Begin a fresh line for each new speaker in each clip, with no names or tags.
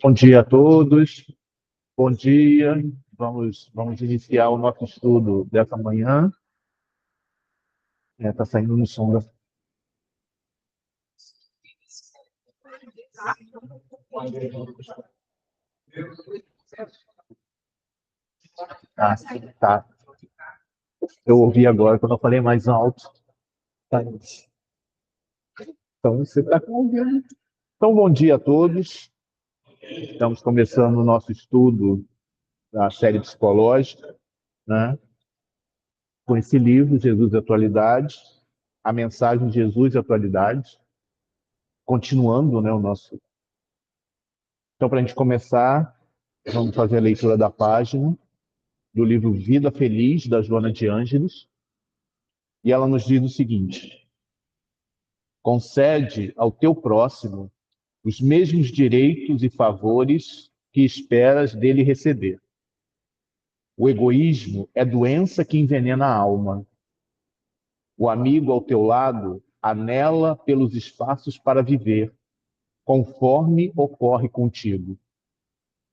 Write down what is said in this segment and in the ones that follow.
Bom dia a todos. Bom dia. Vamos iniciar o nosso estudo dessa manhã. Está saindo no som da... Tá. Eu ouvi agora, quando eu falei mais alto. Tá. Então, você está ouvindo. Então, bom dia a todos. Estamos começando o nosso estudo da série psicológica, né? Com esse livro, Jesus e Atualidade, a mensagem de Jesus e Atualidade, continuando, né, o nosso... Então, para a gente começar, vamos fazer a leitura da página do livro Vida Feliz, da Joana de Ângeles, e ela nos diz o seguinte: concede ao teu próximo os mesmos direitos e favores que esperas dele receber. O egoísmo é doença que envenena a alma. O amigo ao teu lado anela pelos espaços para viver, conforme ocorre contigo.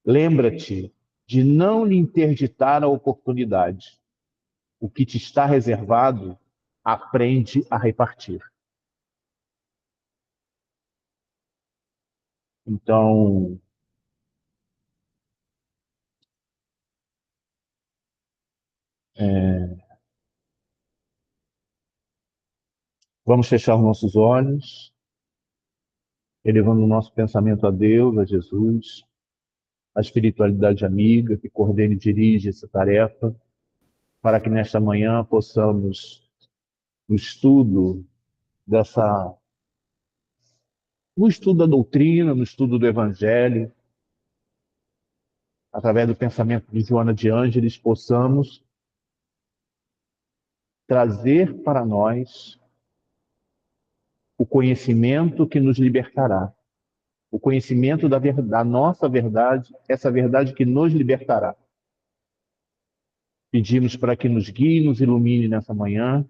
Lembra-te de não lhe interditar a oportunidade. O que te está reservado, aprende a repartir. Então, vamos fechar os nossos olhos, elevando o nosso pensamento a Deus, a Jesus, a espiritualidade amiga que coordena e dirige essa tarefa, para que nesta manhã possamos, no estudo dessa, no estudo da doutrina, no estudo do Evangelho, através do pensamento de Joana de Ângeles, possamos trazer para nós o conhecimento que nos libertará, o conhecimento da nossa verdade, essa verdade que nos libertará. Pedimos para que nos guie, nos ilumine nessa manhã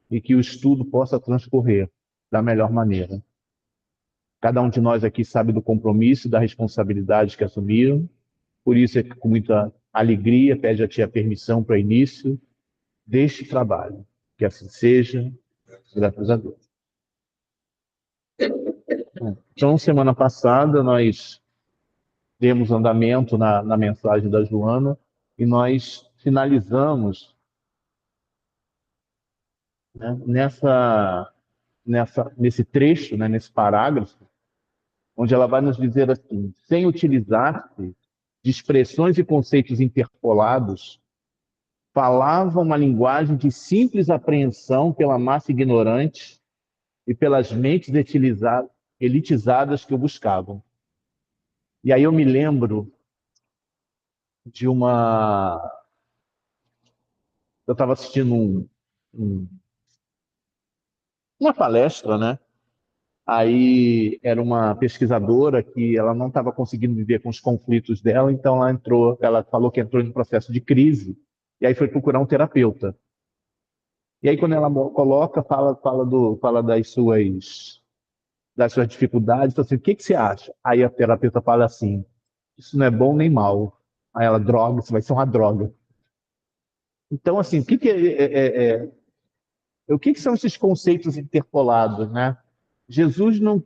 e que o estudo possa transcorrer da melhor maneira. Cada um de nós aqui sabe do compromisso e da responsabilidade que assumiram, por isso é que com muita alegria pede a Ti a permissão para o início deste trabalho. Que assim seja, graças a Deus. Então, semana passada, nós demos andamento na mensagem da Joana e nós finalizamos, né, nesse trecho, né, nesse parágrafo, onde ela vai nos dizer assim: sem utilizar-se de expressões e conceitos interpolados, falava uma linguagem de simples apreensão pela massa ignorante e pelas mentes elitizadas que o buscavam. E aí eu me lembro de uma... Eu estava assistindo uma palestra, né? Aí era uma pesquisadora que ela não estava conseguindo viver com os conflitos dela, então ela falou que entrou em um processo de crise, e aí foi procurar um terapeuta. E aí quando ela coloca, fala das suas dificuldades, então, assim, o que você acha? Aí a terapeuta fala assim: isso não é bom nem mal. Aí ela: droga, isso vai ser uma droga. Então, assim, o que são esses conceitos interpolados, né? Jesus não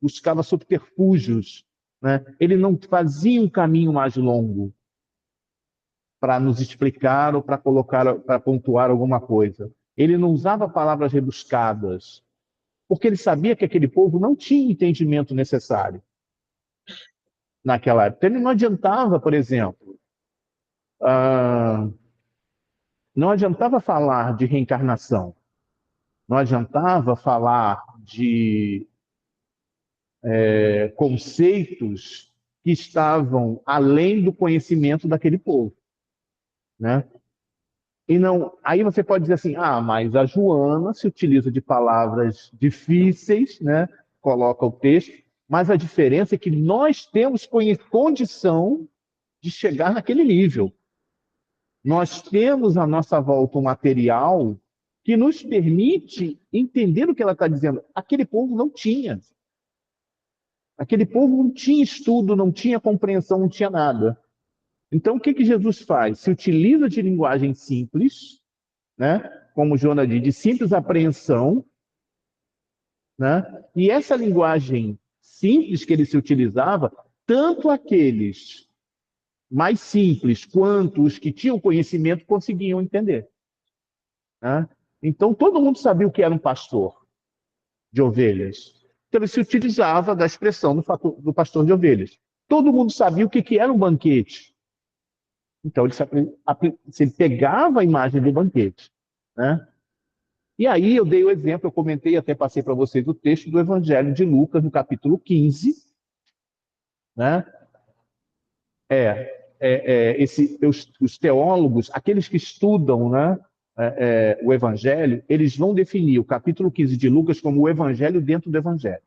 buscava subterfúgios, né? Ele não fazia um caminho mais longo para nos explicar ou para colocar, para pontuar alguma coisa. Ele não usava palavras rebuscadas, porque ele sabia que aquele povo não tinha o entendimento necessário naquela época. Ele não adiantava, por exemplo, ah, não adiantava falar de reencarnação, não adiantava falar de conceitos que estavam além do conhecimento daquele povo, né? E não, aí você pode dizer assim: ah, mas a Joana se utiliza de palavras difíceis, né? Coloca o texto, mas a diferença é que nós temos condição de chegar naquele nível. Nós temos à nossa volta um material que nos permite entender o que ela está dizendo. Aquele povo não tinha. Aquele povo não tinha estudo, não tinha compreensão, não tinha nada. Então, o que que Jesus faz? Se utiliza de linguagem simples, né? Como Jonas diz, de simples apreensão, né? E essa linguagem simples que ele se utilizava, tanto aqueles mais simples quanto os que tinham conhecimento conseguiam entender, né? Então, todo mundo sabia o que era um pastor de ovelhas. Então, ele se utilizava da expressão do pastor de ovelhas. Todo mundo sabia o que era um banquete. Então, ele pegava a imagem do banquete, né? E aí eu dei o exemplo, eu comentei, até passei para vocês o texto do Evangelho de Lucas, no capítulo 15, né? Os teólogos, aqueles que estudam, né, o Evangelho, eles vão definir o capítulo 15 de Lucas como o Evangelho dentro do Evangelho.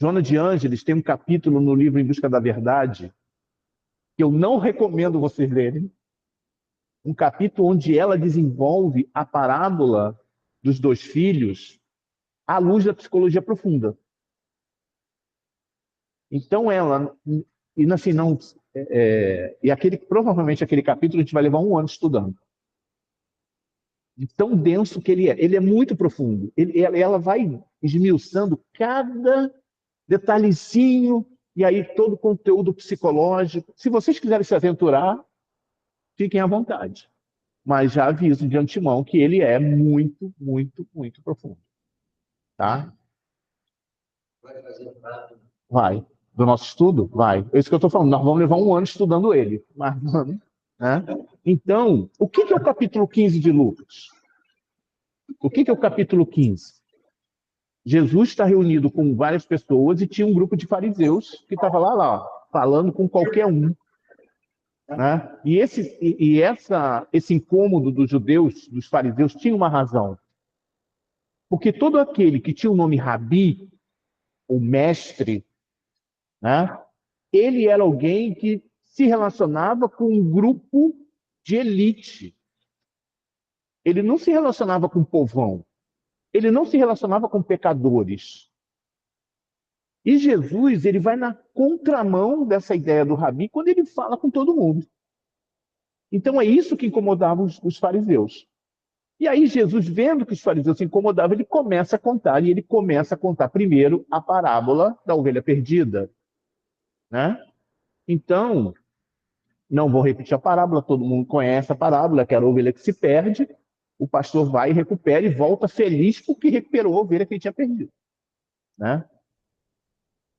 Joana de Ângeles tem um capítulo no livro Em Busca da Verdade, que eu não recomendo vocês lerem, um capítulo onde ela desenvolve a parábola dos dois filhos à luz da psicologia profunda. Então ela, e assim, não, provavelmente aquele capítulo a gente vai levar um ano estudando. De tão denso que ele é. Ele é muito profundo. Ela vai esmiuçando cada detalhezinho, e aí todo o conteúdo psicológico. Se vocês quiserem se aventurar, fiquem à vontade. Mas já aviso de antemão que ele é muito, muito, muito profundo. Tá? Vai. Do nosso estudo? Vai. É isso que eu estou falando. Nós vamos levar um ano estudando ele. Mas, né? Então, o que é o capítulo 15 de Lucas? O que é o capítulo 15? Jesus está reunido com várias pessoas e tinha um grupo de fariseus que estava lá, falando com qualquer um. Né? E esse incômodo dos judeus, dos fariseus, tinha uma razão. Porque todo aquele que tinha o nome Rabi, o mestre, né? Ele era alguém que se relacionava com um grupo de elite. Ele não se relacionava com o povão. Ele não se relacionava com pecadores. E Jesus, ele vai na contramão dessa ideia do Rabi quando ele fala com todo mundo. Então é isso que incomodava os fariseus. E aí Jesus, vendo que os fariseus se incomodavam, ele começa a contar, e ele começa a contar primeiro a parábola da ovelha perdida, né? Então, não vou repetir a parábola, todo mundo conhece a parábola, que era a ovelha que se perde, o pastor vai e recupera e volta feliz porque recuperou a ovelha que ele tinha perdido, né?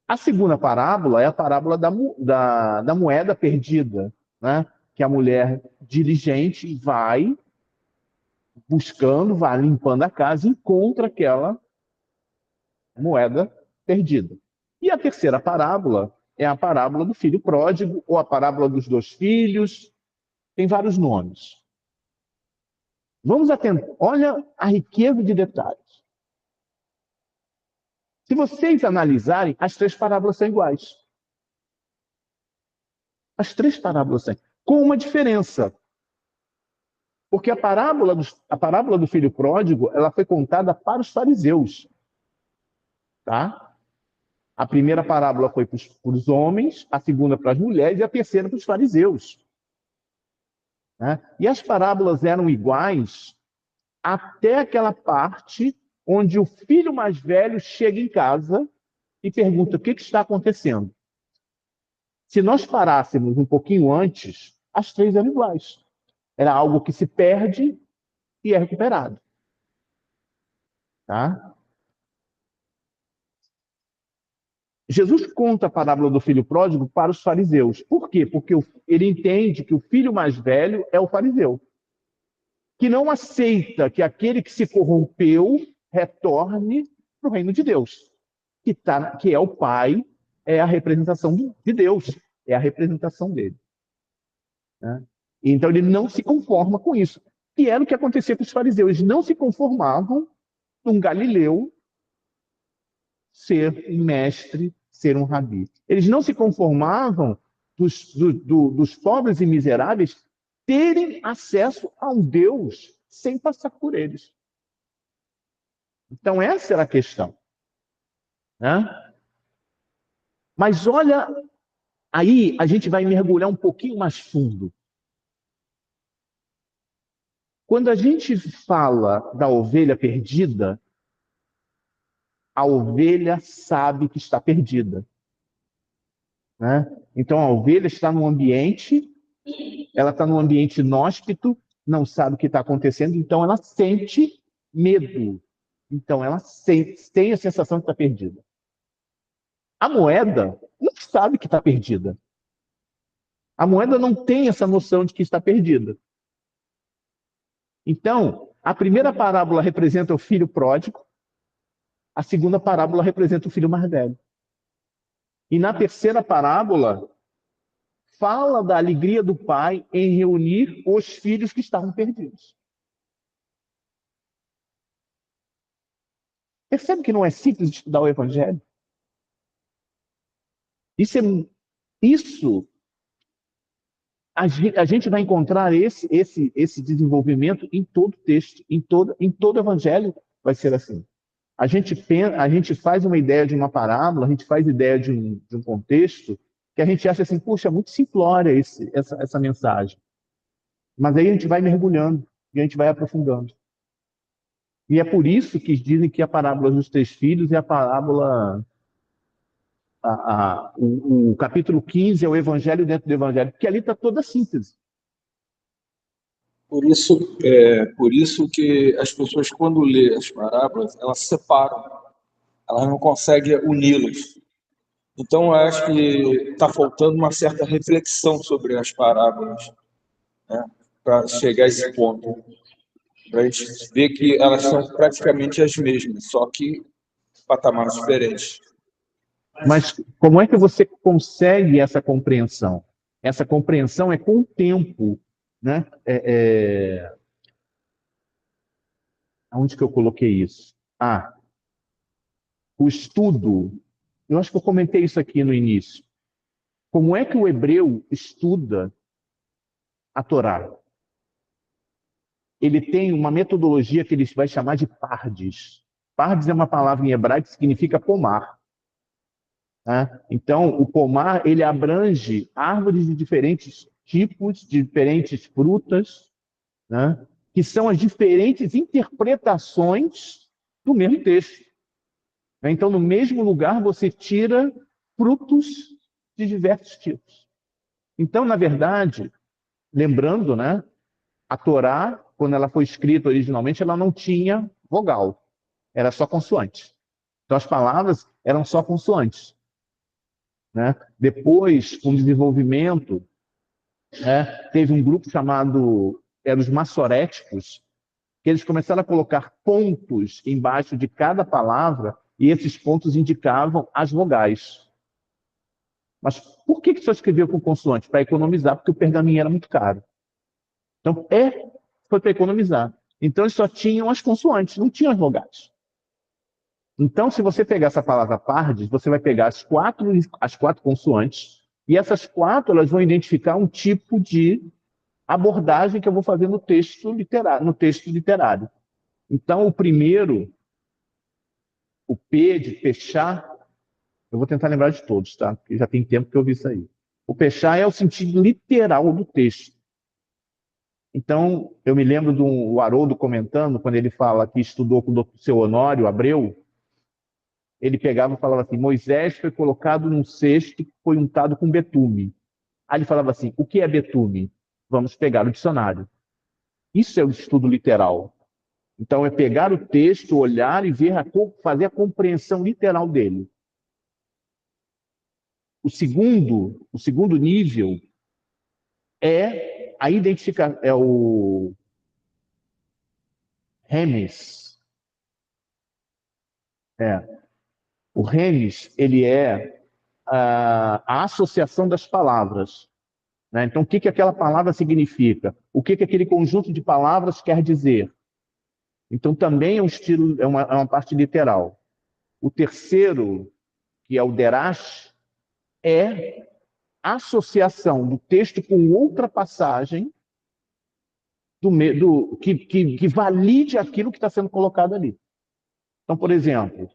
A segunda parábola é a parábola da moeda perdida, né? Que a mulher diligente vai buscando, vai limpando a casa e encontra aquela moeda perdida. E a terceira parábola é a parábola do filho pródigo, ou a parábola dos dois filhos, tem vários nomes. Vamos atentar, olha a riqueza de detalhes. Se vocês analisarem, as três parábolas são iguais. As três parábolas são, com uma diferença. Porque a parábola do filho pródigo, ela foi contada para os fariseus. Tá? A primeira parábola foi para os homens, a segunda para as mulheres e a terceira para os fariseus. Né? E as parábolas eram iguais até aquela parte onde o filho mais velho chega em casa e pergunta o que está acontecendo. Se nós parássemos um pouquinho antes, as três eram iguais. Era algo que se perde e é recuperado. Tá? Jesus conta a parábola do filho pródigo para os fariseus. Por quê? Porque ele entende que o filho mais velho é o fariseu, que não aceita que aquele que se corrompeu retorne para o reino de Deus, que é o Pai, é a representação de Deus, é a representação dele. Né? Então ele não se conforma com isso. E era o que acontecia com os fariseus. Eles não se conformavam num galileu ser um mestre, ser um rabi. Eles não se conformavam dos pobres e miseráveis terem acesso a um Deus sem passar por eles. Então, essa era a questão, né? Mas olha, aí a gente vai mergulhar um pouquinho mais fundo. Quando a gente fala da ovelha perdida, a ovelha sabe que está perdida, né? Então, a ovelha está num ambiente, ela está num ambiente inóspito, não sabe o que está acontecendo, então ela sente medo. Então, ela tem a sensação de estar perdida. A moeda não sabe que está perdida. A moeda não tem essa noção de que está perdida. Então, a primeira parábola representa o filho pródigo, a segunda parábola representa o filho mais velho. E na terceira parábola, fala da alegria do pai em reunir os filhos que estavam perdidos. Percebe que não é simples estudar o evangelho? Isso a gente vai encontrar esse desenvolvimento em todo texto, em todo evangelho vai ser assim. A gente faz uma ideia de uma parábola, a gente faz ideia de um contexto que a gente acha assim, puxa, muito simplória essa mensagem. Mas aí a gente vai mergulhando e a gente vai aprofundando. E é por isso que dizem que a parábola dos três filhos é a parábola. O capítulo 15 é o evangelho dentro do evangelho, porque ali está toda a síntese.
Por isso que as pessoas, quando lê as parábolas, elas separam, elas não conseguem uni-las. Então, eu acho que está faltando uma certa reflexão sobre as parábolas, né, para chegar a esse ponto, para a gente ver que elas são praticamente as mesmas, só que patamares diferentes.
Mas como é que você consegue essa compreensão? Essa compreensão é com o tempo, né? Onde que eu coloquei isso? O estudo. Eu acho que eu comentei isso aqui no início. Como é que o hebreu estuda a Torá? Ele tem uma metodologia que ele vai chamar de pardes. Pardes é uma palavra em hebraico que significa pomar. Né? Então, o pomar ele abrange árvores de diferentes tipos, de diferentes frutas, né? Que são as diferentes interpretações do mesmo texto. Então, no mesmo lugar, você tira frutos de diversos tipos. Então, na verdade, lembrando, né, a Torá, quando ela foi escrita originalmente, ela não tinha vogal, era só consoante. Então, as palavras eram só consoantes. Né? Depois, com o desenvolvimento, né, teve um grupo chamado os maçoréticos, que eles começaram a colocar pontos embaixo de cada palavra e esses pontos indicavam as vogais. Mas por que só escreveu com consoante? Para economizar, porque o pergaminho era muito caro. Então, foi para economizar. Então, eles só tinham as consoantes, não tinham as vogais. Então, se você pegar essa palavra pardes, você vai pegar as quatro consoantes, e essas quatro elas vão identificar um tipo de abordagem que eu vou fazer no texto literário. Então, o primeiro, o P de fechar, eu vou tentar lembrar de todos, tá? Porque já tem tempo que eu vi isso aí. O fechar é o sentido literal do texto. Então, eu me lembro do Haroldo comentando, quando ele fala que estudou com o seu Honório Abreu, ele pegava e falava assim, Moisés foi colocado num cesto que foi untado com betume. Aí ele falava assim, o que é betume? Vamos pegar o dicionário. Isso é o estudo literal. Então, é pegar o texto, olhar e fazer a compreensão literal dele. O segundo nível é a identificação, é o remes. O remes, ele é a associação das palavras. Né? Então, o que aquela palavra significa? O que aquele conjunto de palavras quer dizer? Então, também é um estilo, é uma parte literal. O terceiro, que é o derash, é a associação do texto com outra passagem que valide aquilo que está sendo colocado ali. Então, por exemplo,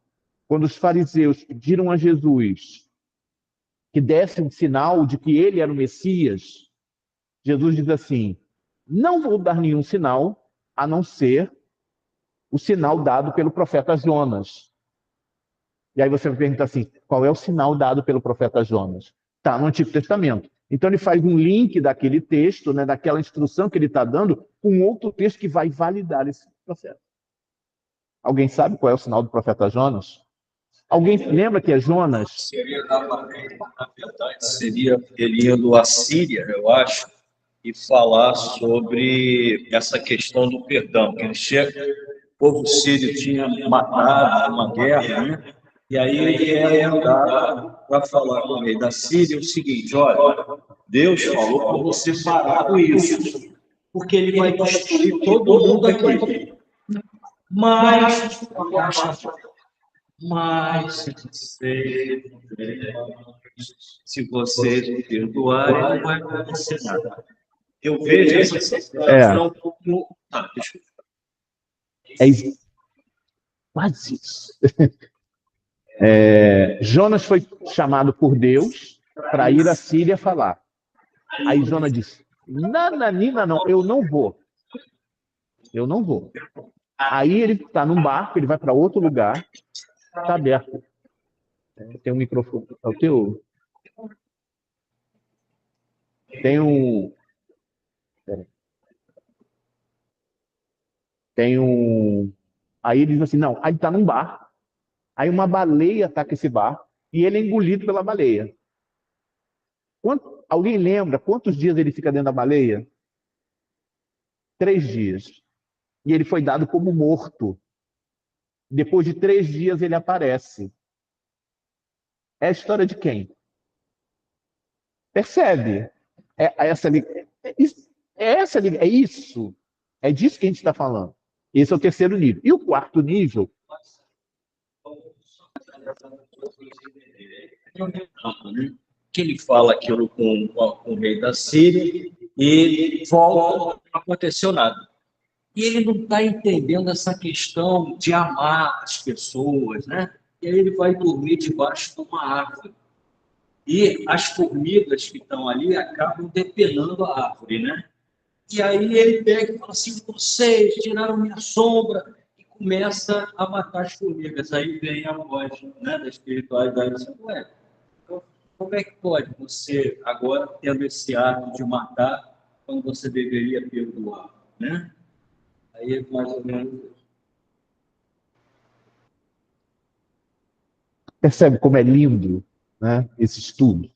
quando os fariseus pediram a Jesus que desse um sinal de que ele era o Messias, Jesus diz assim: não vou dar nenhum sinal a não ser o sinal dado pelo profeta Jonas. E aí você vai perguntar assim: qual é o sinal dado pelo profeta Jonas? Está no Antigo Testamento. Então ele faz um link daquele texto, né, daquela instrução que ele está dando, com outro texto que vai validar esse processo. Alguém sabe qual é o sinal do profeta Jonas? Alguém lembra que é Jonas?
Seria, na verdade, seria ele indo à Síria, eu acho, e falar sobre essa questão do perdão, que ele chega, o povo sírio tinha matado uma guerra, né? E aí ele ia andar para falar com o rei da Síria o seguinte: olha, Deus falou para você parar com isso, porque ele vai destruir todo mundo aqui. Mas se vocês me perdoarem, não vai acontecer nada. Eu vejo essa situação um pouco. Deixa eu...
É quase isso. Jonas foi chamado por Deus para ir à Síria falar. Aí Jonas disse: nananina, não, eu não vou. Eu não vou. Aí ele está num barco, ele vai para outro lugar, está aberto. Tem um microfone. É o teu? Tem um. Tem um. Aí ele diz assim: não, aí está num barco. Aí uma baleia ataca esse barco e ele é engolido pela baleia. Alguém lembra quantos dias ele fica dentro da baleia? 3 dias. E ele foi dado como morto. Depois de 3 dias ele aparece. É a história de quem? Percebe? É isso. É disso que a gente está falando. Esse é o terceiro nível. E o quarto nível?
Que ele fala aquilo com o rei da Síria e volta, não aconteceu nada. E ele não está entendendo essa questão de amar as pessoas, né? E aí ele vai dormir debaixo de uma árvore. E as formigas que estão ali acabam depenando a árvore, né? E aí ele pega e fala assim: vocês tiraram minha sombra, e começa a matar as formigas. Aí vem a voz, né, da espiritualidade, assim: ué, como é que pode você agora tendo esse ato de matar quando você deveria perdoar, né? Aí mais ou menos.
Percebe como é lindo, né, esse estudo,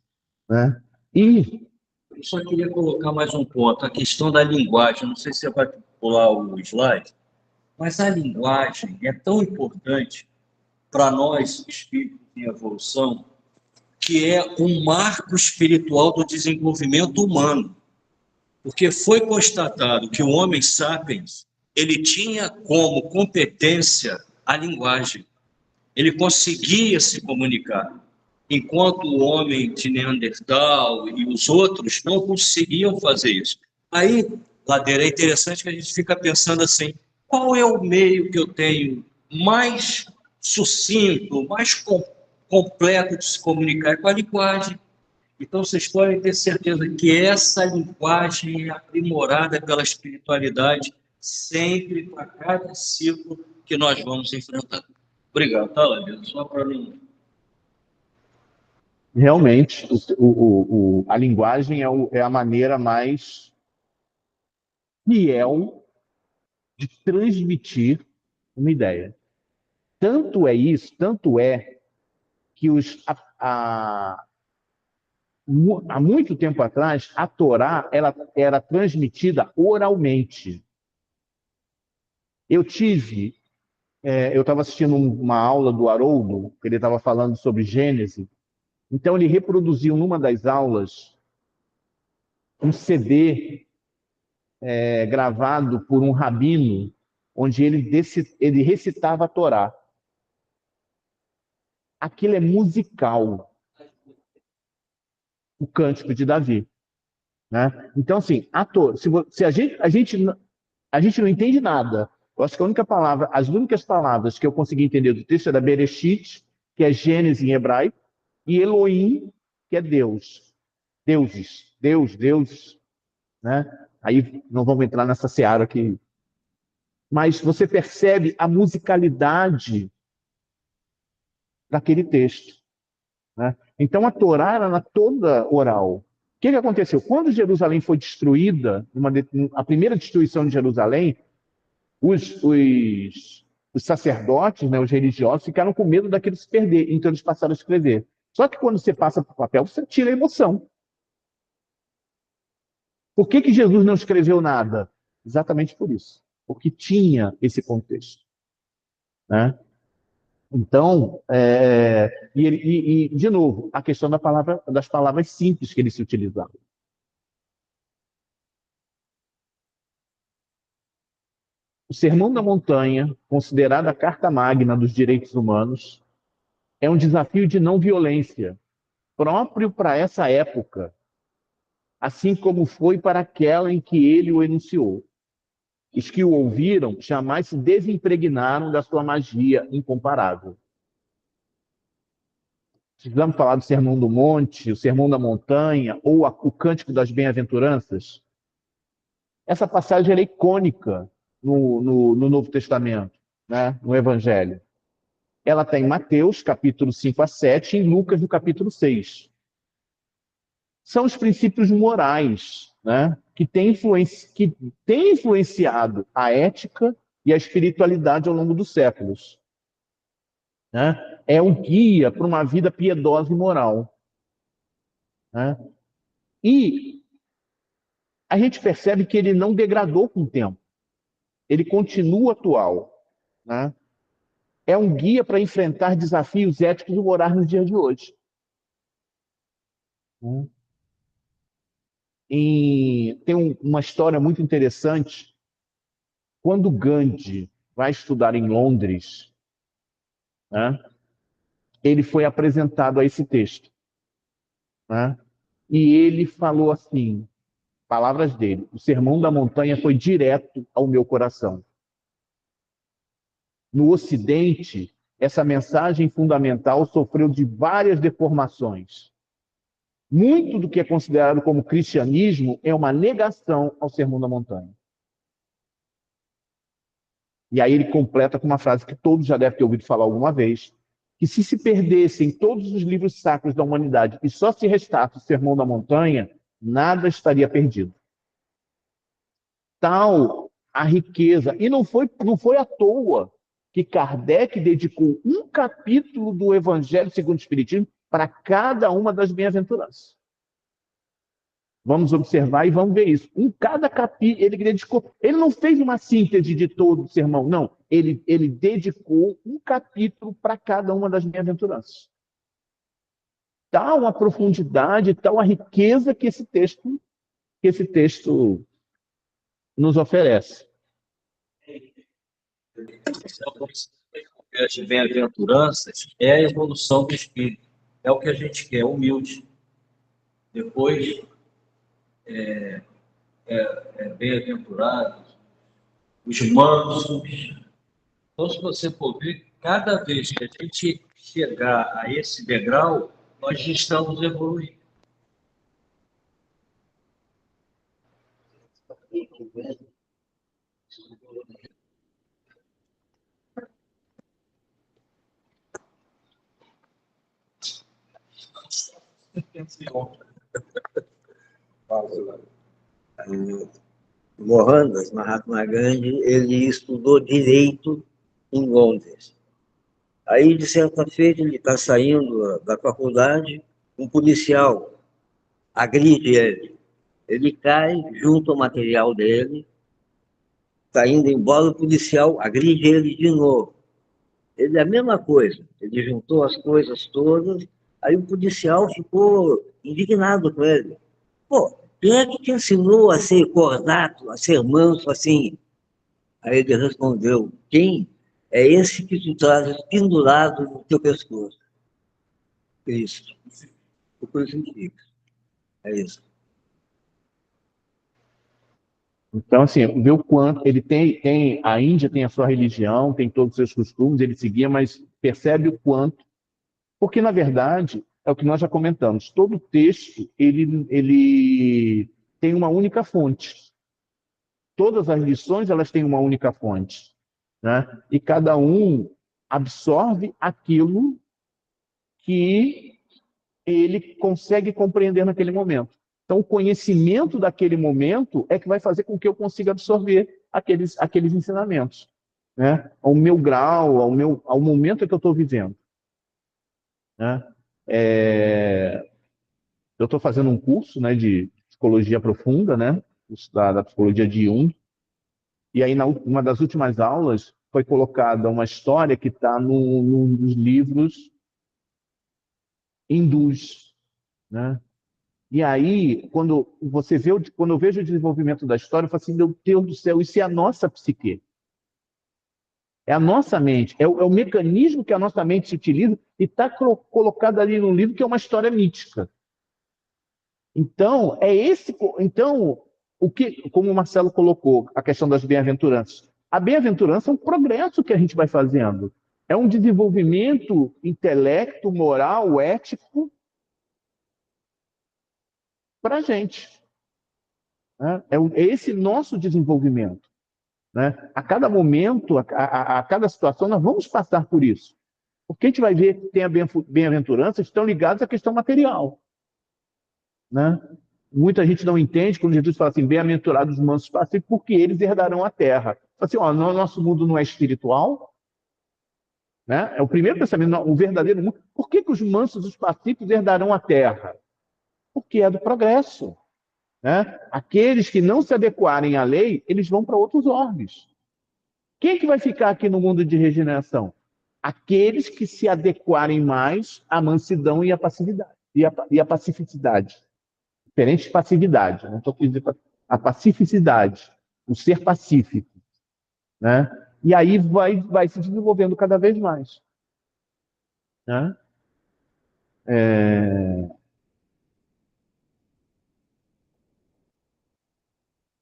né? E
eu só queria colocar mais um ponto, a questão da linguagem. Não sei se você vai pular o slide, mas a linguagem é tão importante para nós, espíritos em evolução, que é um marco espiritual do desenvolvimento humano. Porque foi constatado que o homem sapiens, ele tinha como competência a linguagem. Ele conseguia se comunicar, enquanto o homem de Neandertal e os outros não conseguiam fazer isso. Aí, Ladeira, é interessante que a gente fica pensando assim: qual é o meio que eu tenho mais sucinto, mais completo de se comunicar? Com a linguagem. Então, vocês podem ter certeza que essa linguagem é aprimorada pela espiritualidade sempre para cada ciclo que nós vamos enfrentar. Obrigado, tá, Ladeira? Só para mim.
realmente a linguagem é a maneira mais fiel de transmitir uma ideia. Tanto é que há muito tempo atrás, a Torá ela era transmitida oralmente. Eu estava assistindo uma aula do Haroldo, que ele estava falando sobre Gênesis. Então ele reproduziu numa das aulas um CD gravado por um rabino, onde ele recitava a Torá. Aquilo é musical, o Cântico de Davi, né? Então, assim, se a gente A gente não entende nada. Eu acho que as únicas palavras que eu consegui entender do texto era Bereshit, que é Gênesis em hebraico, e Elohim, que é Deus. Deuses, deuses, né? Aí não vamos entrar nessa seara aqui. Mas você percebe a musicalidade daquele texto, né? Então a Torá era toda oral. O que aconteceu? Quando Jerusalém foi destruída, a primeira destruição de Jerusalém, os sacerdotes, né, os religiosos, ficaram com medo daquilo se perder, então eles passaram a escrever. Só que quando você passa para o papel, você tira a emoção. Por que Jesus não escreveu nada? Exatamente por isso. Porque tinha esse contexto, né? Então, de novo, a questão das palavras simples que ele se utilizava. O Sermão da Montanha, considerado a carta magna dos direitos humanos, é um desafio de não violência, próprio para essa época, assim como foi para aquela em que ele o enunciou. Os que o ouviram jamais se desimpregnaram da sua magia incomparável. Precisamos falar do Sermão do Monte, o Sermão da Montanha, ou o Cântico das Bem-aventuranças? Essa passagem é icônica no Novo Testamento, né? No Evangelho. Ela está em Mateus, capítulo 5 a 7, e em Lucas, no capítulo 6. São os princípios morais, né? que têm influenciado a ética e a espiritualidade ao longo dos séculos. Né? É um guia para uma vida piedosa e moral. Né? E a gente percebe que ele não degradou com o tempo. Ele continua atual. Né? É um guia para enfrentar desafios éticos e morais nos dias de hoje. E tem uma história muito interessante. Quando Gandhi vai estudar em Londres, né, ele foi apresentado a esse texto. Né, e ele falou assim, palavras dele, o Sermão da Montanha foi direto ao meu coração. No Ocidente, essa mensagem fundamental sofreu de várias deformações. Muito do que é considerado como cristianismo é uma negação ao Sermão da Montanha. E aí ele completa com uma frase que todos já devem ter ouvido falar alguma vez, que se perdessem todos os livros sacros da humanidade e só se restasse o Sermão da Montanha, nada estaria perdido. Tal a riqueza. E não foi à toa que Kardec dedicou um capítulo do Evangelho segundo o Espiritismo para cada uma das bem-aventuranças. Vamos observar e vamos ver isso. Em cada capítulo, ele dedicou. Ele não fez uma síntese de todo o sermão, não. Ele dedicou um capítulo para cada uma das bem-aventuranças. Tal a profundidade, tal a riqueza que esse texto nos oferece.
As bem-aventuranças é a evolução do espírito. É o que a gente quer, humilde. Depois, bem-aventurados, os mansos. Então, se você for ver, cada vez que a gente chegar a esse degrau, nós já estamos evoluindo.
Mohandas Mahatma Gandhi, ele estudou direito em Londres. Aí, de certa feita, ele está saindo da faculdade, um policial agride ele. Ele cai junto ao material dele, está indo embora, o policial agride ele de novo. Ele é a mesma coisa, ele juntou as coisas todas, aí o policial ficou indignado com ele. Pô, quem é que te ensinou a ser cordato, a ser manso assim? Aí ele respondeu, quem? É esse que tu traz pendurado no teu pescoço. Cristo. O crucifixo. É isso.
Então, assim, vê o quanto ele a Índia tem a sua religião, tem todos os seus costumes, ele seguia, mas percebe o quanto, porque na verdade é o que nós já comentamos. Todo texto ele tem uma única fonte. Todas as lições elas têm uma única fonte, né? E cada um absorve aquilo que ele consegue compreender naquele momento. Então, o conhecimento daquele momento é que vai fazer com que eu consiga absorver aqueles ensinamentos, né? Ao meu grau, ao momento que eu estou vivendo, né? Eu estou fazendo um curso, né, de psicologia profunda, né? Da psicologia de Jung. E aí, uma das últimas aulas, foi colocada uma história que está num dos livros hindus, né? E aí, quando eu vejo o desenvolvimento da história, eu falo assim, meu Deus do céu, isso é a nossa psique. É a nossa mente, é o mecanismo que a nossa mente se utiliza e está colocado ali no livro, que é uma história mítica. Então, como o Marcelo colocou, a questão das bem-aventuranças. A bem-aventurança é um progresso que a gente vai fazendo. É um desenvolvimento intelecto, moral, ético para a gente. Né? É esse nosso desenvolvimento. Né? A cada momento, a cada situação, nós vamos passar por isso. Porque a gente vai ver que tem a bem-aventurança, estão ligados à questão material. Né? Muita gente não entende quando Jesus fala assim, bem-aventurados os mansos pacíficos, porque eles herdarão a terra. Assim, nosso mundo não é espiritual, né? É o primeiro pensamento, o verdadeiro mundo. Por que os mansos e os pacíficos herdarão a terra? Porque é do progresso. Né? Aqueles que não se adequarem à lei, eles vão para outros orbes. Quem é que vai ficar aqui no mundo de regeneração? Aqueles que se adequarem mais à mansidão e à passividade. E à pacificidade. Diferente de passividade. Não estou querendo dizer a pacificidade, o ser pacífico. Né? E aí vai se desenvolvendo cada vez mais. Né?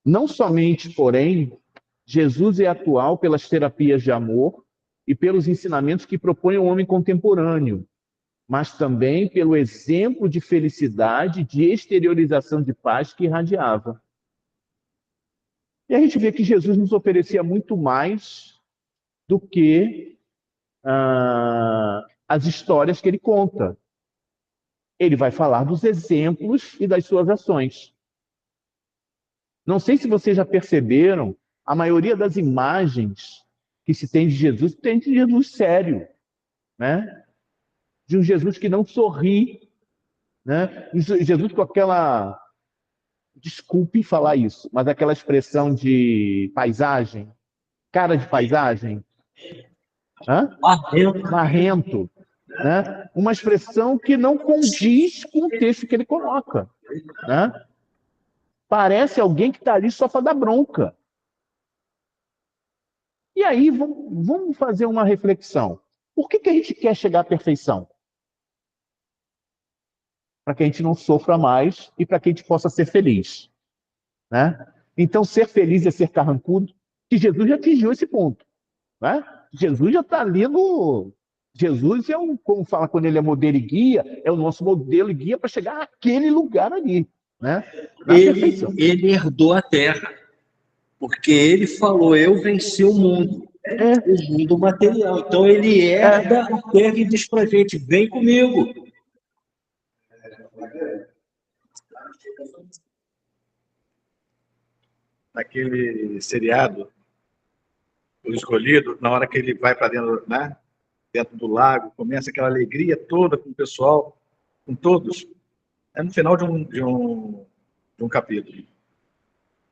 Não somente, porém, Jesus é atual pelas terapias de amor e pelos ensinamentos que propõe o homem contemporâneo, mas também pelo exemplo de felicidade, de exteriorização de paz que irradiava. E a gente vê que Jesus nos oferecia muito mais do que as histórias que ele conta. Ele vai falar dos exemplos e das suas ações. Não sei se vocês já perceberam, a maioria das imagens que se tem de Jesus sério, né? De um Jesus que não sorri, né? Jesus com aquela, desculpe falar isso, mas aquela expressão de paisagem, cara de paisagem, marrento, né? Uma expressão que não condiz com o texto que ele coloca, né? Parece alguém que está ali só para dar bronca. E aí, vamos fazer uma reflexão. Por que a gente quer chegar à perfeição? Para que a gente não sofra mais e para que a gente possa ser feliz. Né? Então, ser feliz é ser carrancudo, que Jesus já atingiu esse ponto. Né? Jesus já está ali no... Jesus como fala quando ele é modelo e guia, é o nosso modelo e guia para chegar àquele lugar ali. Né?
Ele herdou a terra, porque ele falou, eu venci o mundo. O mundo material. Então ele herda a terra e diz para a gente, vem comigo.
Naquele seriado, O Escolhido, na hora que ele vai para dentro, né, dentro do lago, começa aquela alegria toda com o pessoal, com todos. É no final de um capítulo.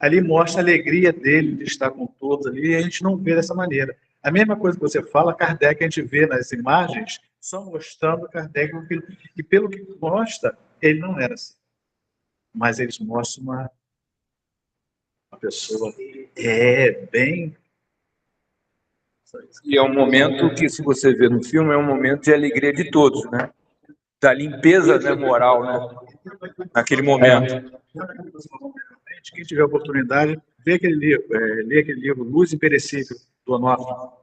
Ali mostra a alegria dele de estar com todos ali, e a gente não vê dessa maneira. A mesma coisa que você fala, Kardec, a gente vê nas imagens, só mostrando Kardec, e pelo que mostra, ele não era assim. Mas eles mostram uma pessoa bem...
E é um momento que, se você vê no filme, é um momento de alegria de todos, né? Da limpeza, né, moral, né? Naquele momento.
quem tiver oportunidade, lê aquele livro Luz Imperecível, do Onofre.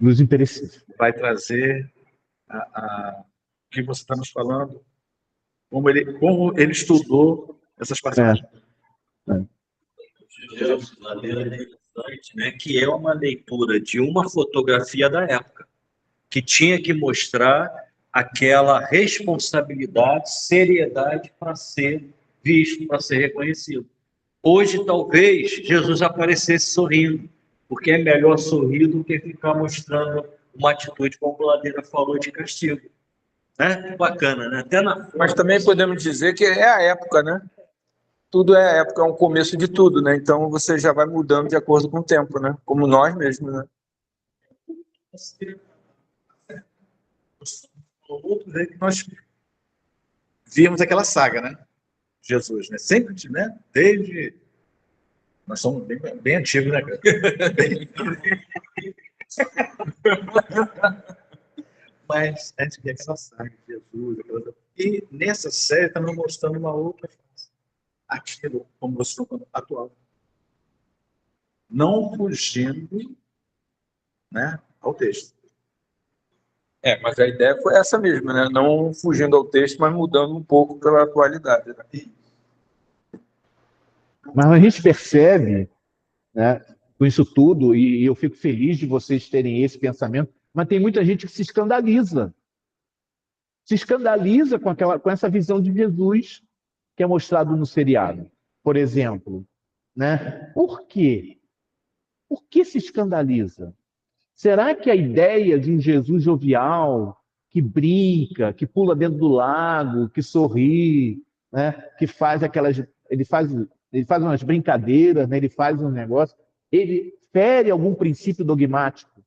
Luz imperecível.
Vai trazer o que você está nos falando, como ele estudou essas passagens.
Né, que é uma leitura de uma fotografia da época, que tinha que mostrar aquela responsabilidade, seriedade para ser visto, para ser reconhecido. Hoje, talvez, Jesus aparecesse sorrindo, porque é melhor sorrir do que ficar mostrando uma atitude, como o Ladeira falou, de castigo. Né? Bacana, né?
Mas também podemos dizer que é a época, né? Tudo é a época, é um começo de tudo, né? Então você já vai mudando de acordo com o tempo, né? Como nós mesmos, né?
Outro é que nós vimos aquela saga, né? Jesus, né? Sempre, né? Desde... Nós somos bem antigos, né, cara? Mas a gente vê aquela saga de Jesus, e nessa série está nos mostrando uma outra face. Aquilo, como você está falando, atual. Não fugindo, né, ao texto.
Mas a ideia foi essa mesmo, né? Não fugindo ao texto, mas mudando um pouco pela atualidade. Né?
Mas a gente percebe, né, com isso tudo, e eu fico feliz de vocês terem esse pensamento, mas tem muita gente que se escandaliza. Se escandaliza com essa visão de Jesus que é mostrado no seriado, por exemplo. Né? Por quê? Por que se escandaliza? Será que a ideia de um Jesus jovial, que brinca, que pula dentro do lago, que sorri, né? Que faz aquelas... Ele faz umas brincadeiras, né? Ele faz um negócio... Ele fere algum princípio dogmático?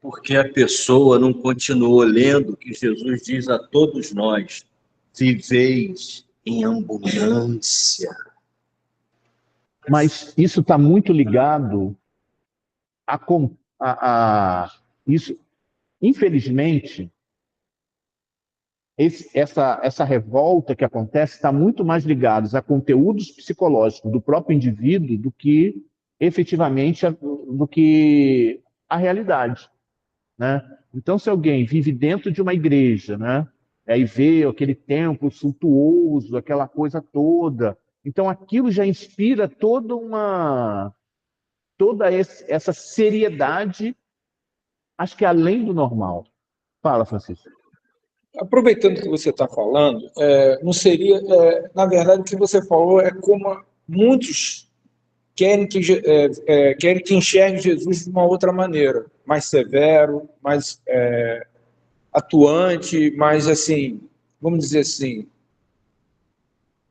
Porque a pessoa não continuou lendo o que Jesus diz a todos nós: viveis em abundância.
Mas isso está muito ligado isso. Infelizmente, essa revolta que acontece está muito mais ligada a conteúdos psicológicos do próprio indivíduo do que efetivamente do que a realidade. Né? Então, se alguém vive dentro de uma igreja, né, aí vê aquele templo suntuoso, aquela coisa toda, então aquilo já inspira toda essa seriedade, acho que além do normal. Fala, Francisco.
Aproveitando que você está falando, não seria, na verdade, o que você falou é como muitos querem que enxergue Jesus de uma outra maneira, mais severo, mais atuante, mais assim, vamos dizer assim,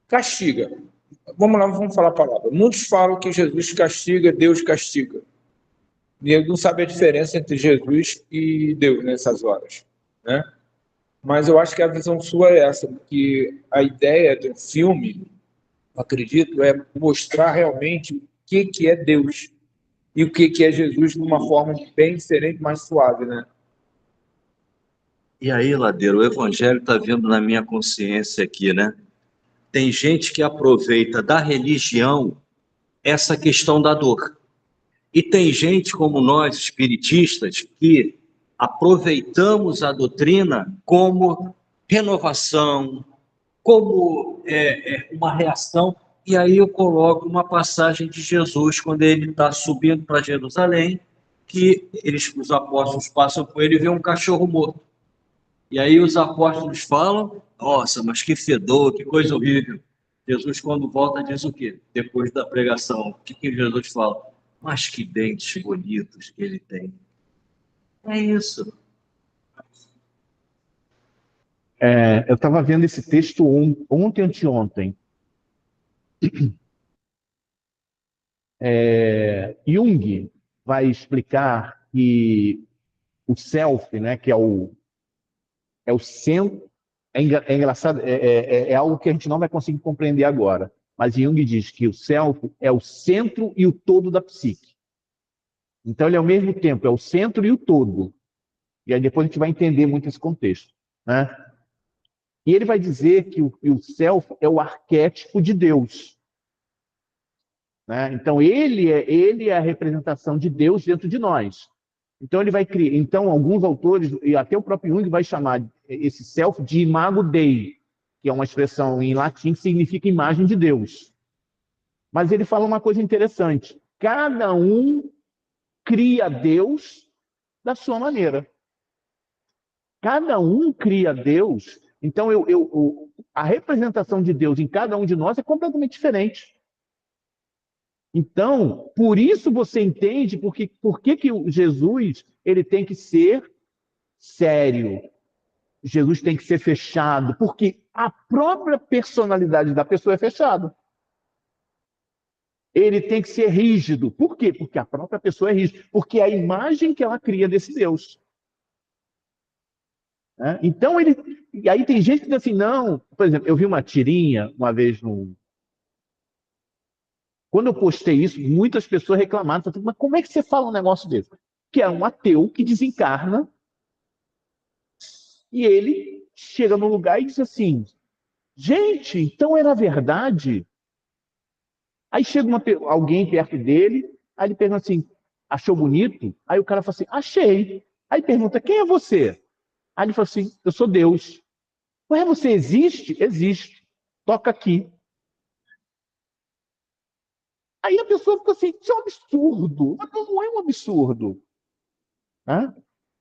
castiga. Vamos lá, vamos falar a palavra. Muitos falam que Jesus castiga, Deus castiga. E ele não sabe a diferença entre Jesus e Deus nessas horas, né? Mas eu acho que a visão sua é essa, porque a ideia do filme, acredito, é mostrar realmente o que é Deus e o que é Jesus de uma forma bem diferente, mais suave, né?
E aí, Ladeiro, o evangelho está vindo na minha consciência aqui, né? Tem gente que aproveita da religião essa questão da dor. E tem gente como nós, espiritistas, que aproveitamos a doutrina como renovação, como uma reação. E aí eu coloco uma passagem de Jesus, quando ele está subindo para Jerusalém, que os apóstolos passam por ele e vê um cachorro morto. E aí os apóstolos falam: nossa, mas que fedor, que coisa horrível. Jesus, quando volta, diz o quê? Depois da pregação, o que Jesus fala? Mas que dentes bonitos que ele tem. É isso.
Eu estava vendo esse texto ontem, anteontem. Jung vai explicar que o self, né, que é o centro, é engraçado, é algo que a gente não vai conseguir compreender agora, mas Jung diz que o self é o centro e o todo da psique. Então ele ao mesmo tempo é o centro e o todo. E aí depois a gente vai entender muito esse contexto, né? E ele vai dizer que o self é o arquétipo de Deus. né? Então, ele é a representação de Deus dentro de nós. Então, ele vai criar. Então, alguns autores, e até o próprio Jung, vai chamar esse self de imago Dei, que é uma expressão em latim que significa imagem de Deus. Mas ele fala uma coisa interessante. Cada um cria Deus da sua maneira. Cada um cria Deus. Então, a representação de Deus em cada um de nós é completamente diferente. Então, por isso você entende por que o Jesus ele tem que ser sério. Jesus tem que ser fechado, porque a própria personalidade da pessoa é fechada. Ele tem que ser rígido. Por quê? Porque a própria pessoa é rígida. Porque é a imagem que ela cria desse Deus. Então, e aí tem gente que diz assim, não... Por exemplo, eu vi uma tirinha uma vez no... Quando eu postei isso, muitas pessoas reclamaram. Mas como é que você fala um negócio desse? Que é um ateu que desencarna e ele chega no lugar e diz assim, gente, então era verdade? Aí chega alguém perto dele, aí ele pergunta assim, achou bonito? Aí o cara fala assim, achei. Aí pergunta, quem é você? Aí ele fala assim, eu sou Deus. Ué, você existe? Existe. Toca aqui. Aí a pessoa fica assim, isso é um absurdo. Mas não é um absurdo.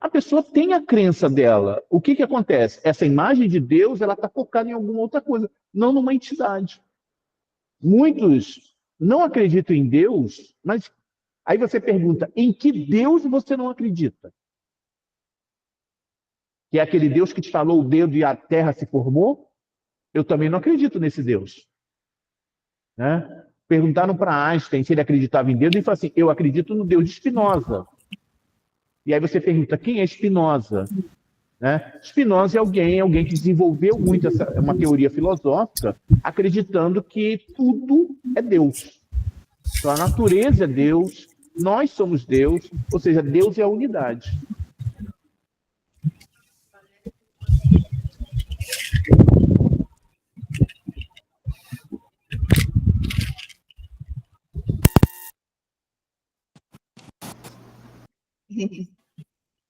A pessoa tem a crença dela. O que acontece? Essa imagem de Deus ela está focada em alguma outra coisa, não numa entidade. Muitos não acreditam em Deus, mas aí você pergunta, em que Deus você não acredita? Que é aquele Deus que te falou o dedo e a terra se formou? Eu também não acredito nesse Deus. Perguntaram para Einstein se ele acreditava em Deus, e ele falou assim, eu acredito no Deus de Spinoza. E aí você pergunta, quem é Spinoza? Spinoza é alguém que desenvolveu muito uma teoria filosófica, acreditando que tudo é Deus. Então, a natureza é Deus, nós somos Deus, ou seja, Deus é a unidade.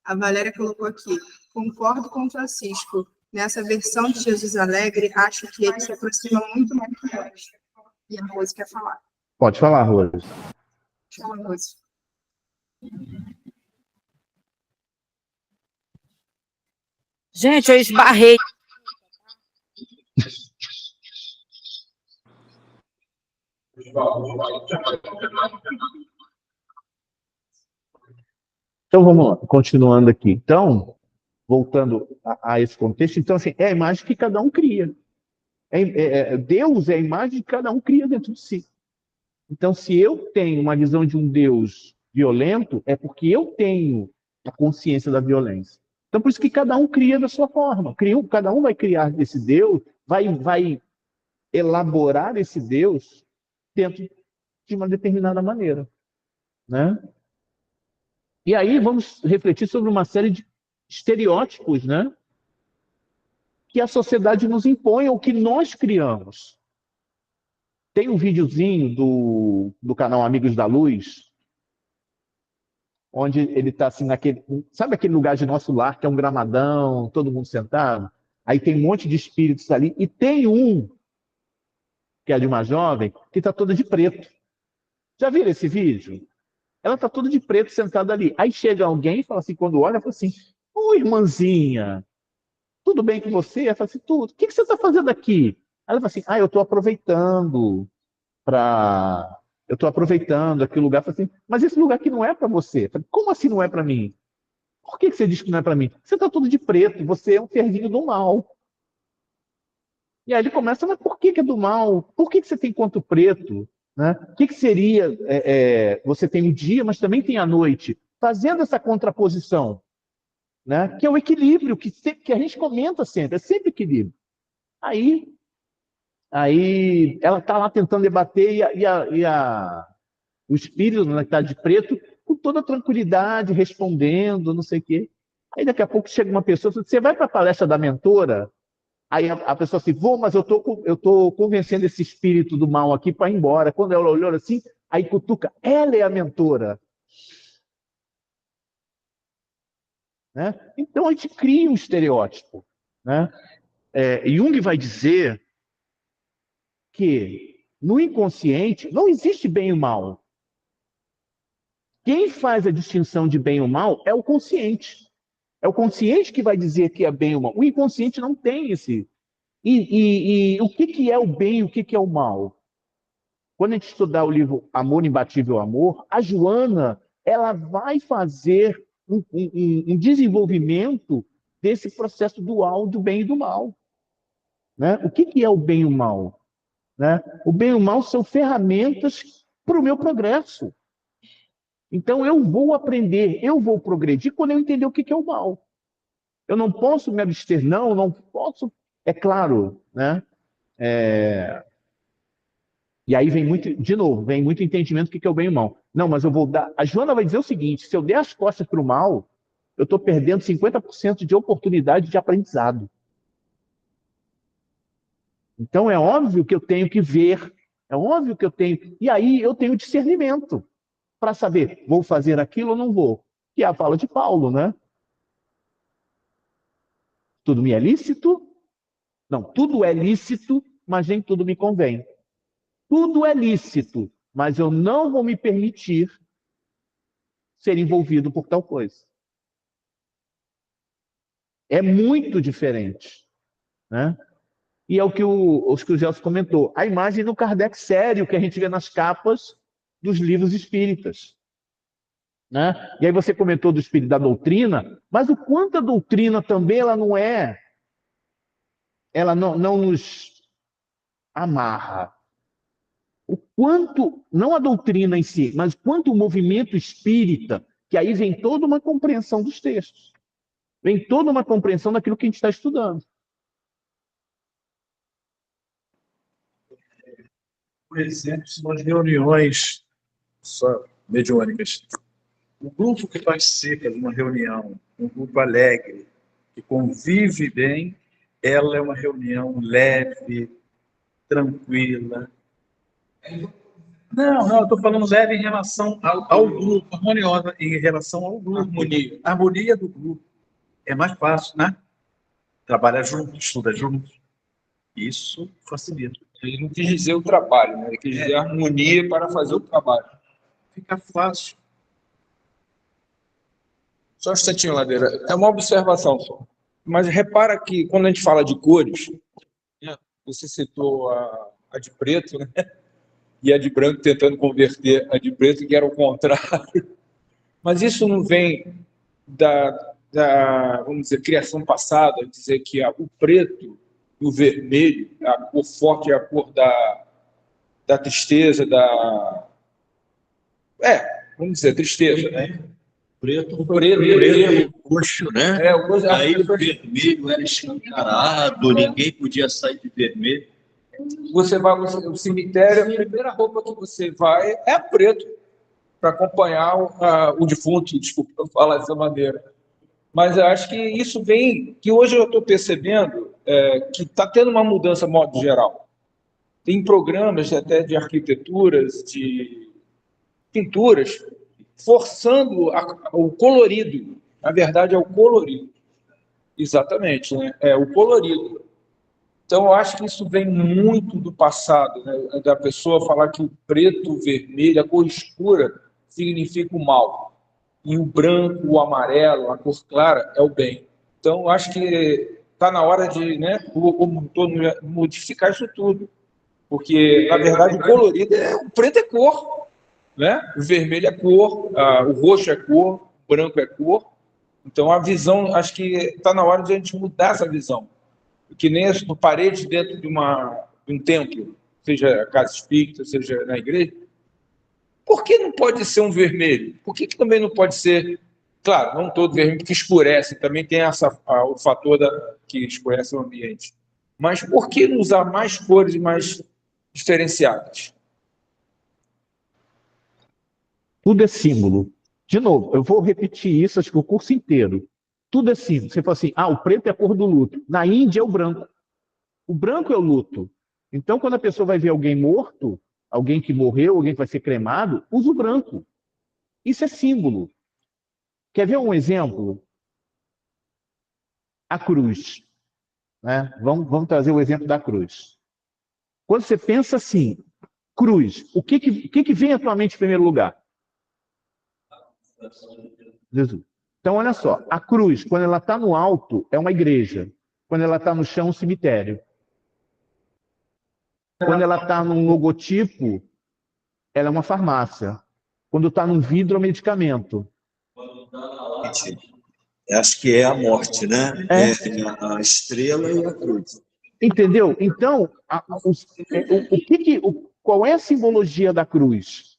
A Valéria colocou aqui, concordo com o Francisco. Nessa versão de Jesus Alegre, acho que ele se aproxima muito mais de nós. E a Rose quer falar.
Pode falar, Rose.
Fala, Rose.
Gente, eu esbarrei.
Então, vamos lá, continuando aqui. Então, voltando a esse contexto, então, assim, é a imagem que cada um cria. Deus é a imagem que cada um cria dentro de si. Então, se eu tenho uma visão de um Deus violento, é porque eu tenho a consciência da violência. Então, por isso que cada um cria da sua forma. Cada um vai criar esse Deus, vai elaborar esse Deus dentro de uma determinada maneira. E aí vamos refletir sobre uma série de estereótipos, que a sociedade nos impõe ou que nós criamos. Tem um videozinho do canal Amigos da Luz, onde ele está assim sabe aquele lugar de nosso lar que é um gramadão, todo mundo sentado? Aí tem um monte de espíritos ali, e tem um, que é de uma jovem, que está toda de preto. Já viram esse vídeo? Ela está toda de preto sentada ali. Aí chega alguém e fala assim, quando olha, fala assim, ô irmãzinha, tudo bem com você? Ela fala assim, tudo. O que você está fazendo aqui? Aí ela fala assim, eu estou aproveitando aquele lugar. Fala assim, mas esse lugar aqui não é para você. Falo, como assim não é para mim? Por que você diz que não é para mim? Você está todo de preto, você é um servinho do mal. E aí ele começa, mas por que é do mal? Por que você tem contra o preto? O que seria, você tem o dia, mas também tem a noite, fazendo essa contraposição, que é o equilíbrio, que a gente comenta sempre, é sempre equilíbrio. Aí ela está lá tentando debater, o espírito, que está de preto, com toda tranquilidade, respondendo, não sei o quê. Aí daqui a pouco chega uma pessoa e fala, você vai para a palestra da mentora? Aí a pessoa assim, vou, mas eu tô convencendo esse espírito do mal aqui para ir embora. Quando ela olhou assim, Aí cutuca, ela é a mentora. Né? Então a gente cria um estereótipo. Né? Jung vai dizer que no inconsciente não existe bem e mal. Quem faz a distinção de bem e mal é o consciente. É o consciente que vai dizer que é bem ou mal. O inconsciente não tem esse. E o que é o bem e o que é o mal? Quando a gente estudar o livro Amor Imbatível Amor, a Joana ela vai fazer um desenvolvimento desse processo dual do bem e do mal. Né? O que é o bem e o mal? Né? O bem e o mal são ferramentas para o meu progresso. Então eu vou aprender, eu vou progredir quando eu entender o que é o mal. Eu não posso me abster, não posso. É claro, né? E aí vem muito, de novo, vem muito entendimento do que é o bem e o mal. Não, mas eu vou dar. A Joana vai dizer o seguinte: se eu der as costas para o mal, eu estou perdendo 50% de oportunidade de aprendizado. Então é óbvio que eu tenho que ver, é óbvio que eu tenho. E aí eu tenho discernimento para saber, vou fazer aquilo ou não vou. Que é a fala de Paulo, né? Tudo me é lícito? Não, tudo é lícito, mas nem tudo me convém. Tudo é lícito, mas eu não vou me permitir ser envolvido por tal coisa. É muito diferente. Né? E é o que o Gelson comentou. A imagem do Kardec sério que a gente vê nas capas dos livros espíritas. Né? E aí você comentou do espírito da doutrina, mas o quanto a doutrina também ela não nos amarra. O quanto, não a doutrina em si, mas quanto o movimento espírita, que aí vem toda uma compreensão dos textos. Vem toda uma compreensão daquilo que a gente está estudando.
Por exemplo, são as reuniões só mediúnicas. O grupo que participa de uma reunião, um grupo alegre, que convive bem, ela é uma reunião leve, tranquila. Não, eu estou falando leve em relação ao grupo, harmoniosa em relação ao grupo. Harmonia. A harmonia do grupo. É mais fácil, né? Trabalha junto, estuda junto. Isso facilita.
Ele não quis dizer o trabalho, né? Ele quis dizer a harmonia para fazer o trabalho.
Fica fácil.
Só um instantinho, Ladeira. É uma observação só. Mas repara que quando a gente fala de cores, né, você citou a de preto, né? E a de branco tentando converter a de preto, que era o contrário. Mas isso não vem da vamos dizer, criação passada, dizer que o preto e o vermelho, a cor forte é a cor da tristeza, vamos dizer, tristeza, né?
Preto,
roxo,
né? Aí o vermelho era escancarado, ninguém podia sair de vermelho.
Você vai no cemitério, a primeira roupa que você vai é preto, para acompanhar o defunto, desculpa eu falar dessa maneira. Mas eu acho que isso vem, que hoje eu estou percebendo que está tendo uma mudança de modo geral. Tem programas até de arquiteturas, de pinturas, forçando o colorido. Na verdade, é o colorido. Exatamente, né? É o colorido. Então, eu acho que isso vem muito do passado, né? Da pessoa falar que o preto, o vermelho, a cor escura significa o mal. E o branco, o amarelo, a cor clara é o bem. Então, eu acho que está na hora de, né, como todo, modificar isso tudo. Porque, na verdade, o colorido o preto é cor, né? O vermelho é cor, o roxo é cor, o branco é cor. Então, a visão, acho que está na hora de a gente mudar essa visão. Que nem as paredes dentro de um templo, seja casa espírita, seja na igreja. Por que não pode ser um vermelho? Por que também não pode ser... Claro, não todo vermelho, que escurece, também tem o fator que escurece o ambiente. Mas por que não usar mais cores mais diferenciadas?
Tudo é símbolo. De novo, eu vou repetir isso, acho que o curso inteiro. Tudo é símbolo. Você fala assim, o preto é a cor do luto. Na Índia é o branco. O branco é o luto. Então, quando a pessoa vai ver alguém morto, alguém que morreu, alguém que vai ser cremado, usa o branco. Isso é símbolo. Quer ver um exemplo? A cruz. Né? Vamos trazer o exemplo da cruz. Quando você pensa assim, cruz, o que vem à tua mente em primeiro lugar? Jesus. Então, olha só, a cruz, quando ela está no alto, é uma igreja. Quando ela está no chão, é um cemitério. Quando ela está num logotipo, ela é uma farmácia. Quando está num vidro, é um medicamento.
Acho que é a morte, né?
É.
É a estrela e a cruz.
Entendeu? Então, qual é a simbologia da cruz?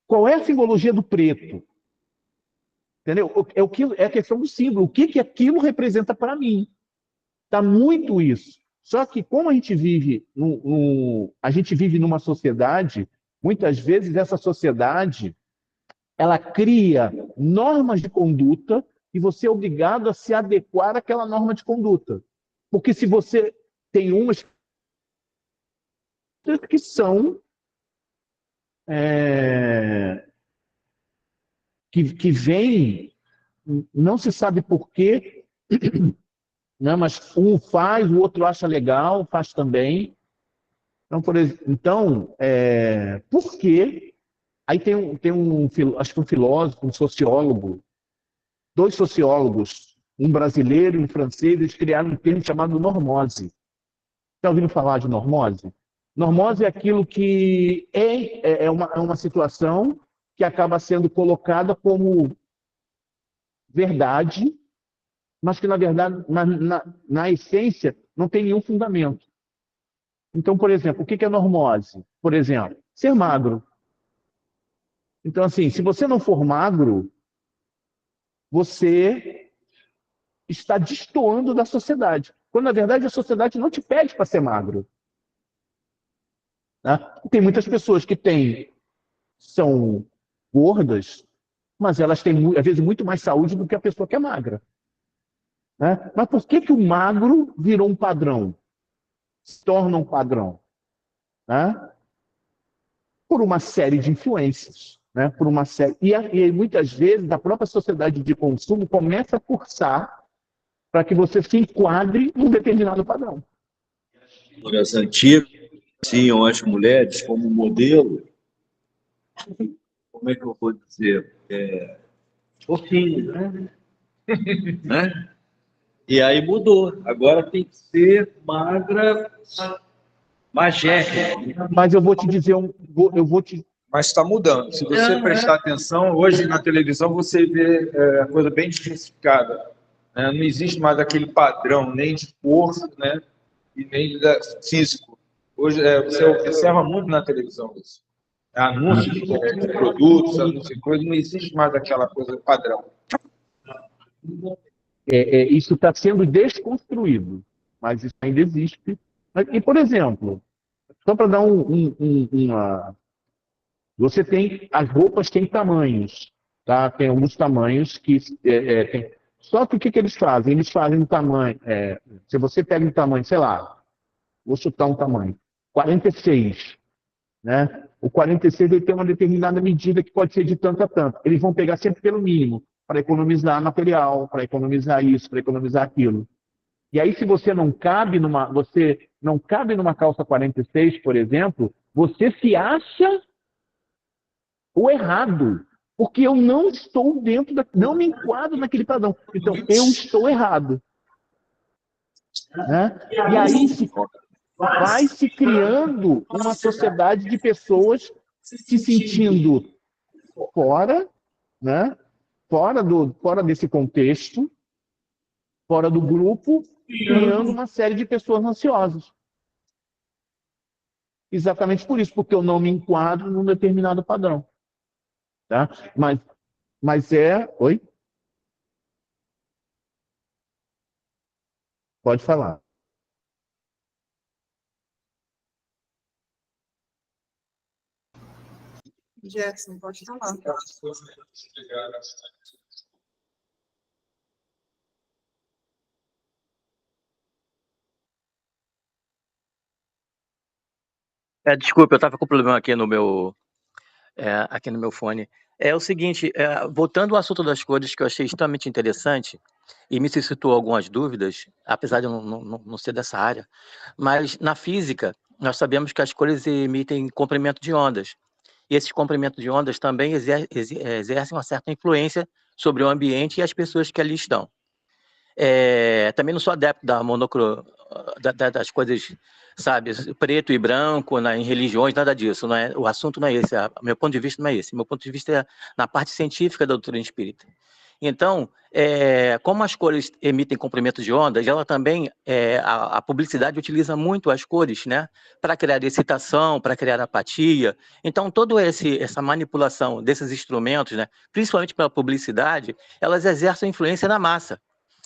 Qual é a simbologia do preto? Entendeu? É a questão do símbolo. O que aquilo representa para mim? Está muito isso. Só que como a gente vive a gente vive numa sociedade, muitas vezes essa sociedade ela cria normas de conduta e você é obrigado a se adequar àquela norma de conduta. Porque se você tem umas que são que vêm, não se sabe por quê, né? Mas um faz, o outro acha legal, faz também. Então, por quê? Aí acho que um filósofo, um sociólogo, dois sociólogos, um brasileiro e um francês, eles criaram um termo chamado normose. Já ouviram falar de normose? Normose é aquilo que é uma situação que acaba sendo colocada como verdade, mas que, na verdade, na essência, não tem nenhum fundamento. Então, por exemplo, o que é normose? Por exemplo, ser magro. Então, assim, se você não for magro, você está destoando da sociedade. Quando, na verdade, a sociedade não te pede para ser magro. Né? Tem muitas pessoas que são gordas, mas elas têm, às vezes, muito mais saúde do que a pessoa que é magra. Né? Mas por que o magro virou um padrão? Se torna um padrão? Né? Por uma série de influências. Né? Por uma série... e muitas vezes a própria sociedade de consumo começa a forçar para que você se enquadre num determinado padrão.
As antigas tinham as mulheres como modelo, como é que eu vou dizer? Fofinho, né? E aí mudou. Agora tem que ser magra, magérrima.
Mas eu vou te dizer
Mas está mudando. Se você prestar atenção, hoje na televisão você vê a coisa bem diversificada. Né? Não existe mais aquele padrão, nem de cor, né? E nem físico. Hoje você observa muito na televisão isso. Anúncios de produtos, anúncios de coisas, não existe mais aquela coisa padrão.
isso está sendo desconstruído, mas isso ainda existe. E, por exemplo, só para dar uma... Você tem... As roupas têm tamanhos, tá? Tem alguns tamanhos que... tem... Só que o que eles fazem? Eles fazem um tamanho... se você pega um tamanho, sei lá, vou chutar um tamanho, 46, né? O 46 ele tem uma determinada medida que pode ser de tanto a tanto. Eles vão pegar sempre pelo mínimo, para economizar material, para economizar isso, para economizar aquilo. E aí, se você não cabe numa calça 46, por exemplo, você se acha o errado, porque eu não estou não me enquadro naquele padrão. Então, eu estou errado. Né? E aí vai se criando uma sociedade de pessoas se sentindo fora, né? Fora desse contexto, fora do grupo, criando uma série de pessoas ansiosas. Exatamente por isso, porque eu não me enquadro num determinado padrão. Tá? Mas Oi? Pode falar.
Gerson, pode falar.
Desculpa, eu estava com problema aqui no meu fone. É o seguinte, voltando ao assunto das cores, que eu achei extremamente interessante, e me suscitou algumas dúvidas, apesar de eu não ser dessa área, mas na física, nós sabemos que as cores emitem comprimento de ondas, e esses comprimentos de ondas também exercem uma certa influência sobre o ambiente e as pessoas que ali estão. Também não sou adepto das coisas, sabe, preto e branco, em religiões, nada disso. Não é, o assunto não é esse, meu ponto de vista não é esse. Meu ponto de vista é na parte científica da doutrina espírita. Então, como as cores emitem comprimentos de ondas, ela também, a publicidade utiliza muito as cores, né, para criar excitação, para criar apatia. Então, toda essa manipulação desses instrumentos, né, principalmente pela publicidade, elas exercem influência na massa,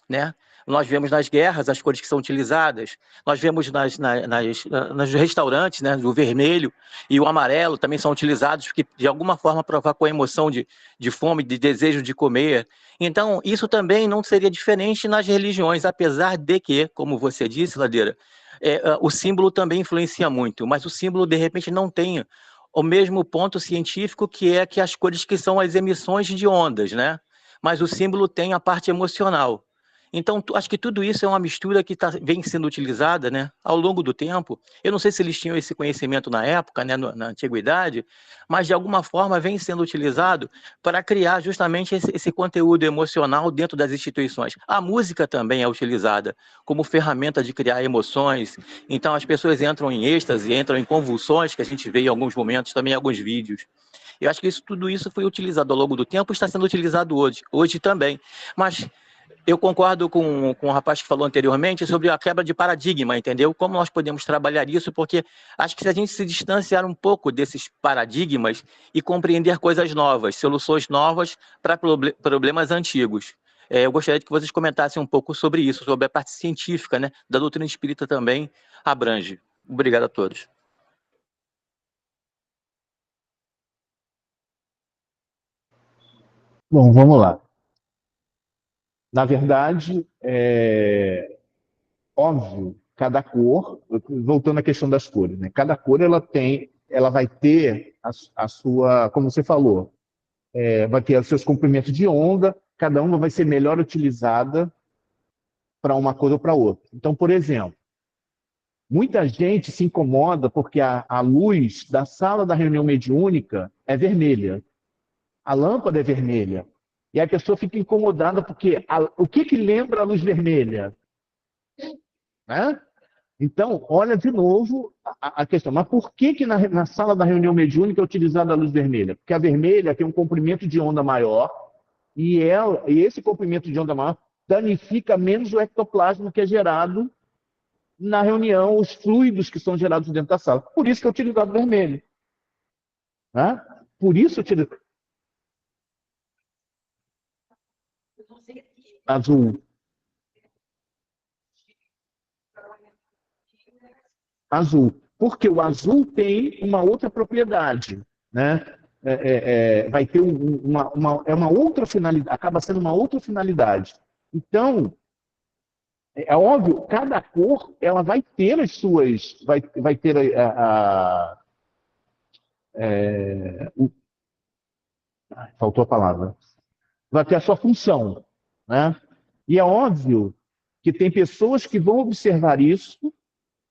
né? Nós vemos nas guerras as cores que são utilizadas, nós vemos nos restaurantes, né, o vermelho e o amarelo também são utilizados, porque de alguma forma provocam a emoção de fome, de desejo de comer. Então, isso também não seria diferente nas religiões, apesar de que, como você disse, Ladeira, o símbolo também influencia muito, mas o símbolo, de repente, não tem o mesmo ponto científico que as cores que são as emissões de ondas, né? Mas o símbolo tem a parte emocional. Então, acho que tudo isso é uma mistura que vem sendo utilizada, né, ao longo do tempo. Eu não sei se eles tinham esse conhecimento na época, né, na antiguidade, mas de alguma forma vem sendo utilizado para criar justamente esse conteúdo emocional dentro das instituições. A música também é utilizada como ferramenta de criar emoções. Então, as pessoas entram em êxtase, entram em convulsões, que a gente vê em alguns momentos, também em alguns vídeos. Eu acho que tudo isso foi utilizado ao longo do tempo e está sendo utilizado hoje também. Mas eu concordo com o rapaz que falou anteriormente sobre a quebra de paradigma, entendeu? Como nós podemos trabalhar isso, porque acho que se a gente se distanciar um pouco desses paradigmas e compreender coisas novas, soluções novas para problemas antigos. Eu gostaria que vocês comentassem um pouco sobre isso, sobre a parte científica, né, da doutrina espírita também abrange. Obrigado a todos.
Bom, vamos lá. Na verdade, óbvio, cada cor, voltando à questão das cores, né? Cada cor ela vai ter a sua, como você falou, vai ter os seus comprimentos de onda, cada uma vai ser melhor utilizada para uma cor ou para outra. Então, por exemplo, muita gente se incomoda porque a luz da sala da reunião mediúnica é vermelha, a lâmpada é vermelha. E aí a pessoa fica incomodada porque o que lembra a luz vermelha? Né? Então, olha de novo a questão. Mas por que na sala da reunião mediúnica é utilizada a luz vermelha? Porque a vermelha tem um comprimento de onda maior e esse comprimento de onda maior danifica menos o ectoplasma que é gerado na reunião, os fluidos que são gerados dentro da sala. Por isso que é utilizado vermelho. Né? Por isso utilizado azul. Azul. Porque o azul tem uma outra propriedade, né? Vai ter uma outra finalidade, acaba sendo uma outra finalidade. Então, é óbvio, cada cor ela vai ter as suas, vai ter faltou a palavra, vai ter a sua função, né? E é óbvio que tem pessoas que vão observar isso,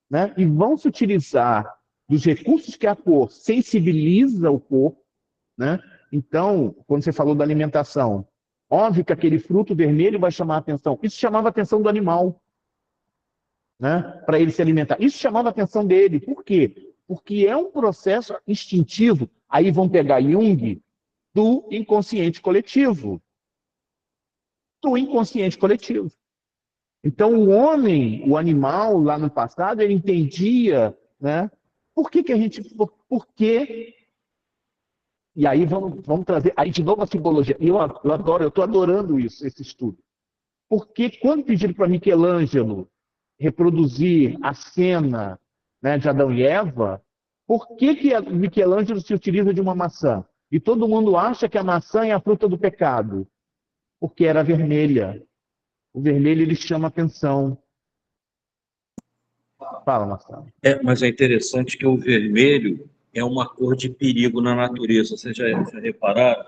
né, e vão se utilizar dos recursos que a cor sensibiliza o corpo, né? Então, quando você falou da alimentação, óbvio que aquele fruto vermelho vai chamar a atenção. Isso chamava a atenção do animal, né, para ele se alimentar. Isso chamava a atenção dele. Por quê? Porque é um processo instintivo. Aí vão pegar Jung do inconsciente coletivo. Do inconsciente coletivo. Então, o homem, o animal, lá no passado, ele entendia, né? Por que a gente... Por que... E aí vamos trazer... Aí, de novo, a simbologia. Eu estou adorando isso, esse estudo. Porque quando pediram para Michelangelo reproduzir a cena, né, de Adão e Eva, por que Michelangelo se utiliza de uma maçã? E todo mundo acha que a maçã é a fruta do pecado. Porque era vermelha. O vermelho, ele chama atenção. Fala, Marcelo.
Mas é interessante que o vermelho é uma cor de perigo na natureza. Vocês já repararam?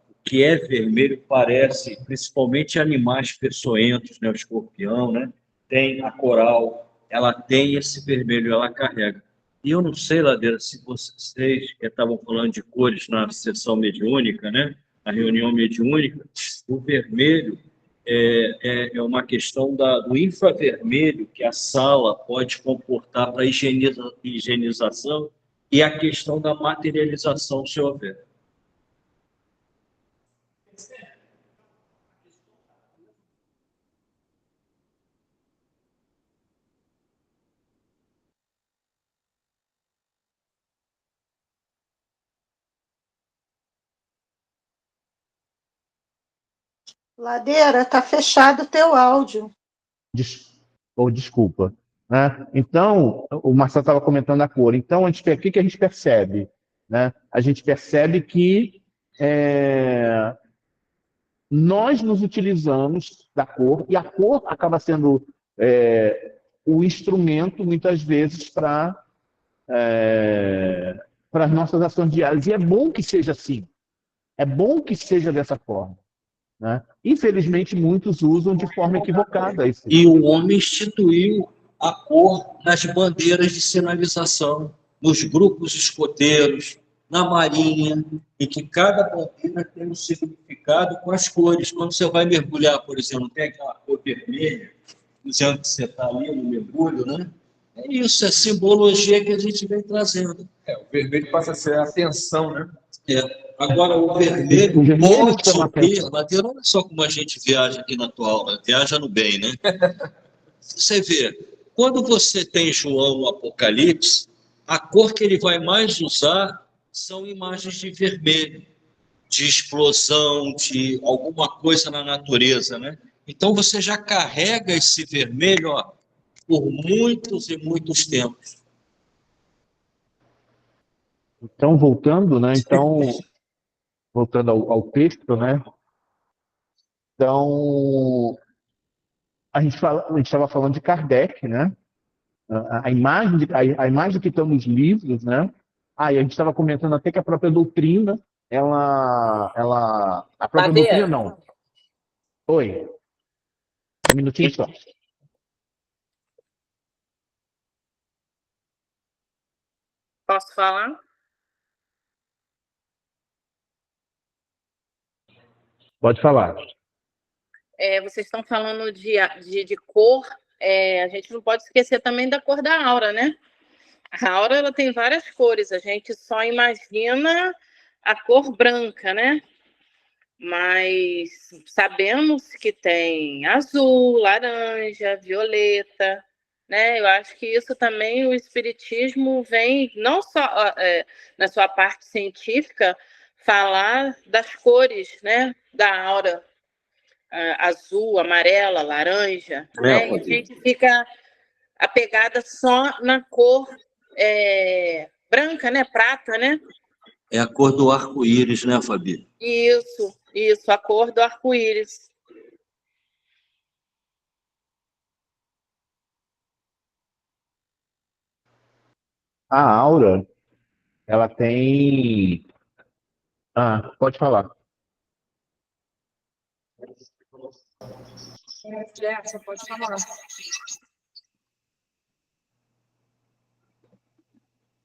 O que é vermelho parece, principalmente animais peçonhentos, né? O escorpião, né? Tem a coral, ela tem esse vermelho, ela carrega. E eu não sei, Ladeira, se vocês que estavam falando de cores na sessão mediúnica, né? A reunião mediúnica, o vermelho é uma questão do infravermelho que a sala pode comportar para higienização e a questão da materialização, se houver.
Ladeira, tá fechado o teu áudio.
Desculpa. Né? Então, o Marcelo estava comentando a cor. Então, o que a gente percebe? Né? A gente percebe que nós nos utilizamos da cor, e a cor acaba sendo o instrumento, muitas vezes, para as nossas ações diárias. E é bom que seja assim. É bom que seja dessa forma. Né? Infelizmente, muitos usam de forma equivocada isso.
E o homem instituiu a cor nas bandeiras de sinalização, nos grupos escoteiros, na marinha, e que cada bandeira tem um significado com as cores. Quando você vai mergulhar, por exemplo, tem aquela cor vermelha, dizendo que você está ali no mergulho, né? É isso, é simbologia que a gente vem trazendo.
O vermelho passa a ser a atenção, né?
Agora, o vermelho pode ter, Matheus, olha só como a gente viaja aqui na tua aula, viaja no bem, né? Você vê, quando você tem João no Apocalipse, a cor que ele vai mais usar são imagens de vermelho, de explosão, de alguma coisa na natureza, né? Então, você já carrega esse vermelho, ó, por muitos e muitos tempos.
Então, voltando, né? Voltando ao texto, né? Então, a gente estava falando de Kardec, né? A imagem que estão nos livros, né? E a gente estava comentando até que a própria doutrina, a própria doutrina não. Oi. Um minutinho só.
Posso falar?
Pode falar.
Vocês estão falando de cor, a gente não pode esquecer também da cor da aura, né? A aura ela tem várias cores, a gente só imagina a cor branca, né? Mas sabemos que tem azul, laranja, violeta, né? Eu acho que isso também o espiritismo vem, não só na sua parte científica, falar das cores, né? Da aura. Azul, amarela, laranja, né? E a gente fica apegada só na cor branca, né? Prata, né?
É a cor do arco-íris, né, Fabi?
Isso, a cor do arco-íris.
A aura, ela tem... pode falar.
Você pode falar.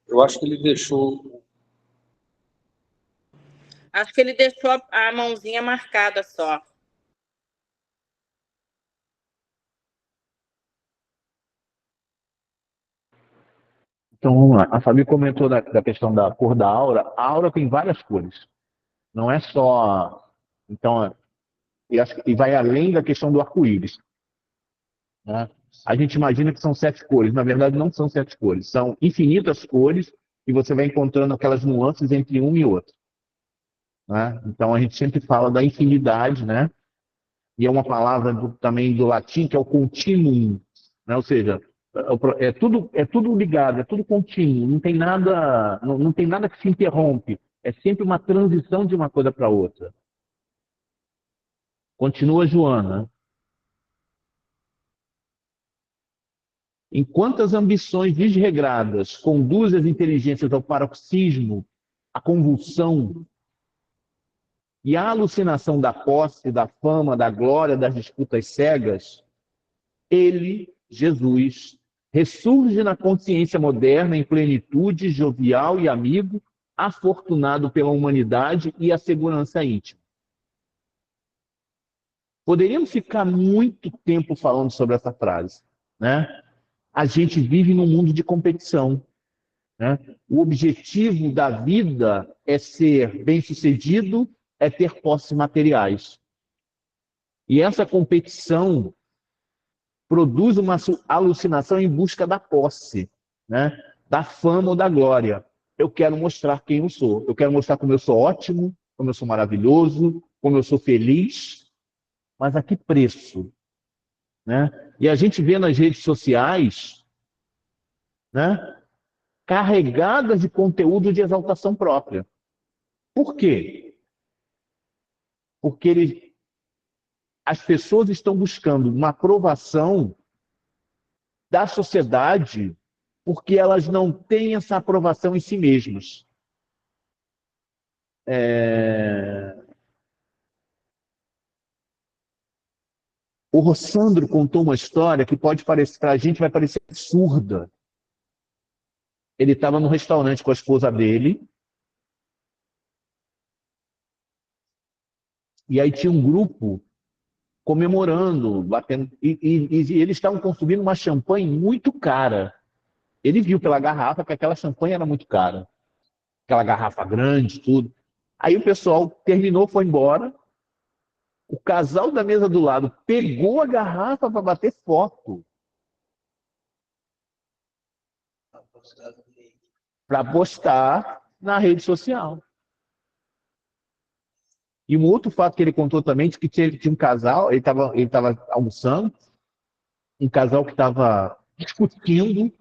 Eu acho que ele deixou.
Acho que ele deixou a mãozinha marcada só.
Então, vamos lá. A Fabi comentou da questão da cor da aura. A aura tem várias cores. Não é só... Então, e vai além da questão do arco-íris. Né? A gente imagina que são 7 cores. Na verdade, não são 7 cores. São infinitas cores e você vai encontrando aquelas nuances entre um e outro. Né? Então, a gente sempre fala da infinidade, né? E é uma palavra também do latim, que é o continuum. Né? Ou seja, é tudo ligado, é tudo contínuo. Não tem nada que se interrompe. É sempre uma transição de uma coisa para outra. Continua, Joana. enquanto as ambições desregradas conduzem as inteligências ao paroxismo, à convulsão e à alucinação da posse, da fama, da glória, das disputas cegas, ele, Jesus, ressurge na consciência moderna em plenitude, jovial e amigo, afortunado pela humanidade e a segurança íntima. Poderíamos ficar muito tempo falando sobre essa frase, né? A gente vive num mundo de competição, né? O objetivo da vida é ser bem-sucedido, é ter posses materiais. E essa competição produz uma alucinação em busca da posse, né? Da fama ou da glória. Eu quero mostrar quem eu sou. Eu quero mostrar como eu sou ótimo, como eu sou maravilhoso, como eu sou feliz. Mas a que preço? Né? E a gente vê nas redes sociais, né, carregadas de conteúdo de exaltação própria. Por quê? Porque as pessoas estão buscando uma aprovação da sociedade porque elas não têm essa aprovação em si mesmas. O Rossandro contou uma história que pode parecer, para a gente vai parecer absurda. Ele estava no restaurante com a esposa dele, e aí tinha um grupo comemorando, batendo, e eles estavam consumindo uma champanhe muito cara. Ele viu pela garrafa que aquela champanhe era muito cara. Aquela garrafa grande, tudo. Aí o pessoal terminou, foi embora. O casal da mesa do lado pegou a garrafa para bater foto. Para postar na rede social. E um outro fato que ele contou também, que tinha um casal, ele estava almoçando, um casal que estava discutindo,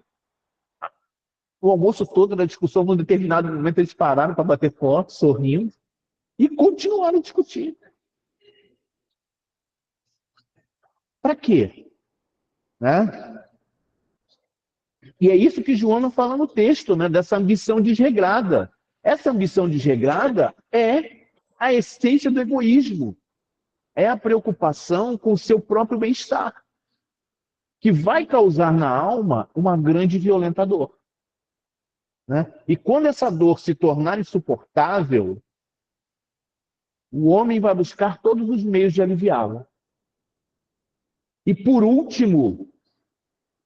o almoço todo na discussão, num determinado momento eles pararam para bater foto, sorrindo, e continuaram discutindo. Para quê? Né? E é isso que Joana fala no texto, né? Dessa ambição desregrada. Essa ambição desregrada é a essência do egoísmo. É a preocupação com o seu próprio bem-estar, que vai causar na alma uma grande e violenta dor. Né? E quando essa dor se tornar insuportável, o homem vai buscar todos os meios de aliviá-la. E por último,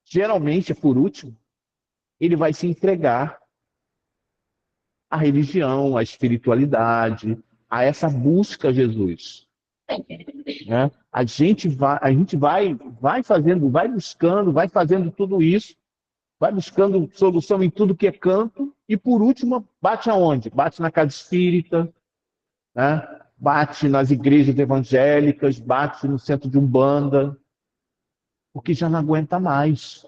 geralmente é por último, ele vai se entregar à religião, à espiritualidade, a essa busca a Jesus. Né? A gente vai fazendo, vai buscando, vai fazendo tudo isso, vai buscando solução em tudo que é canto, e por último, bate aonde? Bate na casa espírita, né? Bate nas igrejas evangélicas, bate no centro de Umbanda, porque já não aguenta mais.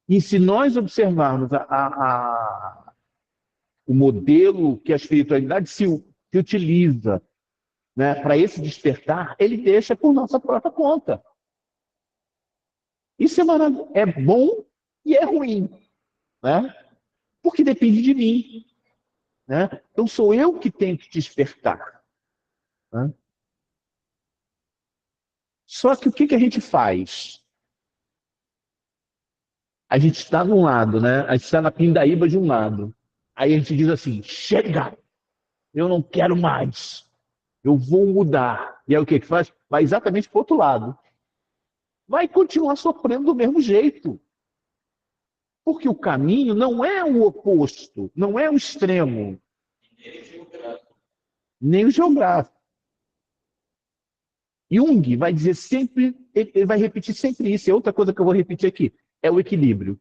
E se nós observarmos o modelo que a espiritualidade se utiliza, né, para esse despertar, ele deixa por nossa própria conta. Isso é bom e é ruim, né? Porque depende de mim. Né? Então sou eu que tenho que despertar. Né? Só que o que a gente faz? A gente está de um lado, né? A gente está na pindaíba de um lado. Aí a gente diz assim, chega! Eu não quero mais. Eu vou mudar. E aí o que faz? Vai exatamente para o outro lado. Vai continuar sofrendo do mesmo jeito. Porque o caminho não é o oposto, não é o extremo. Nem o geográfico. Jung vai dizer sempre, ele vai repetir sempre isso. É outra coisa que eu vou repetir aqui, é o equilíbrio.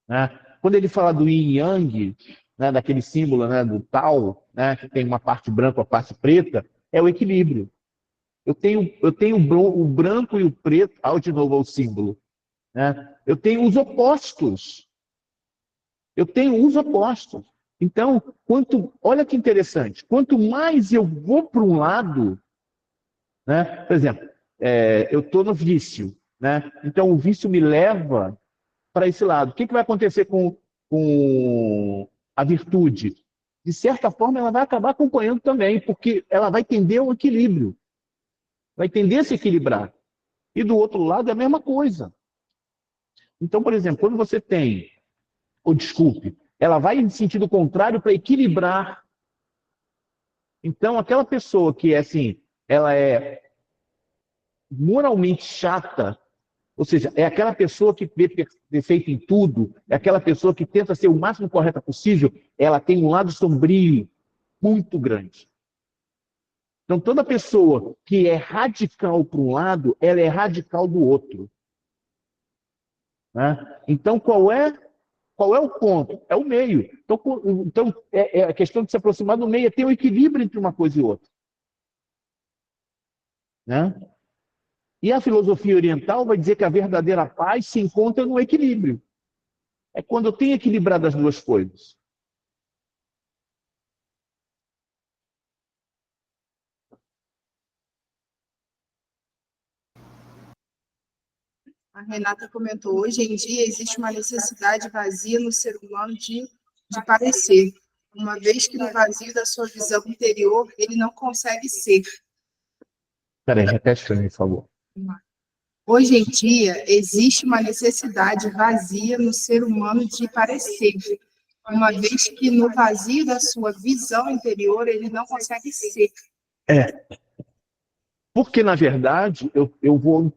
Né? Quando ele fala do yin e yang, né, daquele símbolo, né, do Tao, né, que tem uma parte branca, uma parte preta, é o equilíbrio. Eu tenho o branco e o preto, de novo ao símbolo. Né? Eu tenho os opostos. Então, olha que interessante, quanto mais eu vou para um lado, né, por exemplo, eu estou no vício, né? Então, o vício me leva para esse lado. O que vai acontecer com a virtude? De certa forma, ela vai acabar acompanhando também, porque ela vai tender ao equilíbrio, vai tender a se equilibrar. E do outro lado é a mesma coisa. Então, por exemplo, quando você tem, ou desculpe, ela vai em sentido contrário para equilibrar. Então, aquela pessoa que é assim, ela é moralmente chata, ou seja, é aquela pessoa que vê defeito em tudo, é aquela pessoa que tenta ser o máximo correta possível, ela tem um lado sombrio muito grande. Então, toda pessoa que é radical para um lado, ela é radical do outro. Né? Então, qual é o ponto? É o meio. Então é a questão de se aproximar do meio, é ter um equilíbrio entre uma coisa e outra. Né? E a filosofia oriental vai dizer que a verdadeira paz se encontra no equilíbrio. É quando eu tenho equilibrado as duas coisas.
A Renata comentou, hoje em dia existe uma necessidade vazia no ser humano de parecer, uma vez que no vazio da sua visão interior ele não consegue ser.
Peraí, repete para mim, por favor.
Hoje em dia existe uma necessidade vazia no ser humano de parecer, uma vez que no vazio da sua visão interior ele não consegue ser.
Porque, na verdade, eu vou...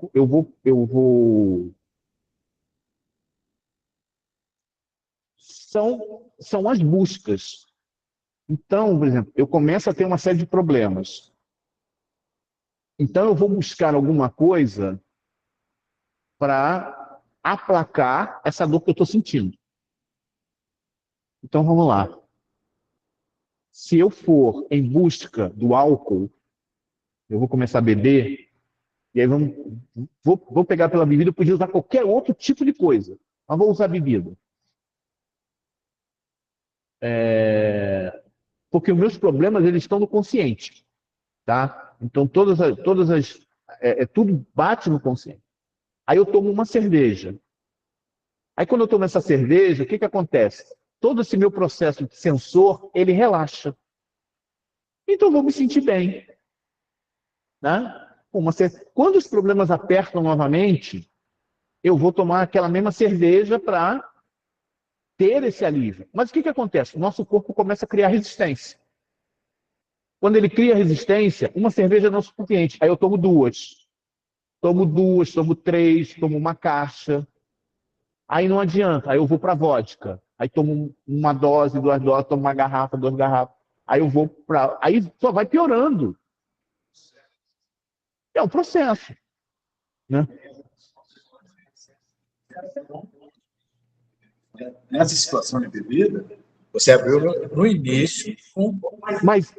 São as buscas. Então, por exemplo, eu começo a ter uma série de problemas. Então, eu vou buscar alguma coisa para aplacar essa dor que eu estou sentindo. Então, vamos lá. Se eu for em busca do álcool, eu vou começar a beber, e aí vou pegar pela bebida, eu podia usar qualquer outro tipo de coisa, mas vou usar bebida. Porque os meus problemas eles estão no consciente. Tá? Então, tudo bate no consciente. Aí eu tomo uma cerveja. Aí quando eu tomo essa cerveja, o que acontece? Todo esse meu processo de sensor, ele relaxa. Então eu vou me sentir bem. Né? Quando os problemas apertam novamente, eu vou tomar aquela mesma cerveja para ter esse alívio. Mas o que acontece? O nosso corpo começa a criar resistência. Quando ele cria resistência, uma cerveja não é suficiente. Aí eu tomo duas. Tomo três, tomo uma caixa. Aí não adianta, aí eu vou para vodka. Aí tomo uma dose, duas doses, tomo uma garrafa, duas garrafas. Aí eu vou para... Aí só vai piorando. É um processo. Né?
Nessa situação de bebida, você abriu no início um pouco mais.
Mas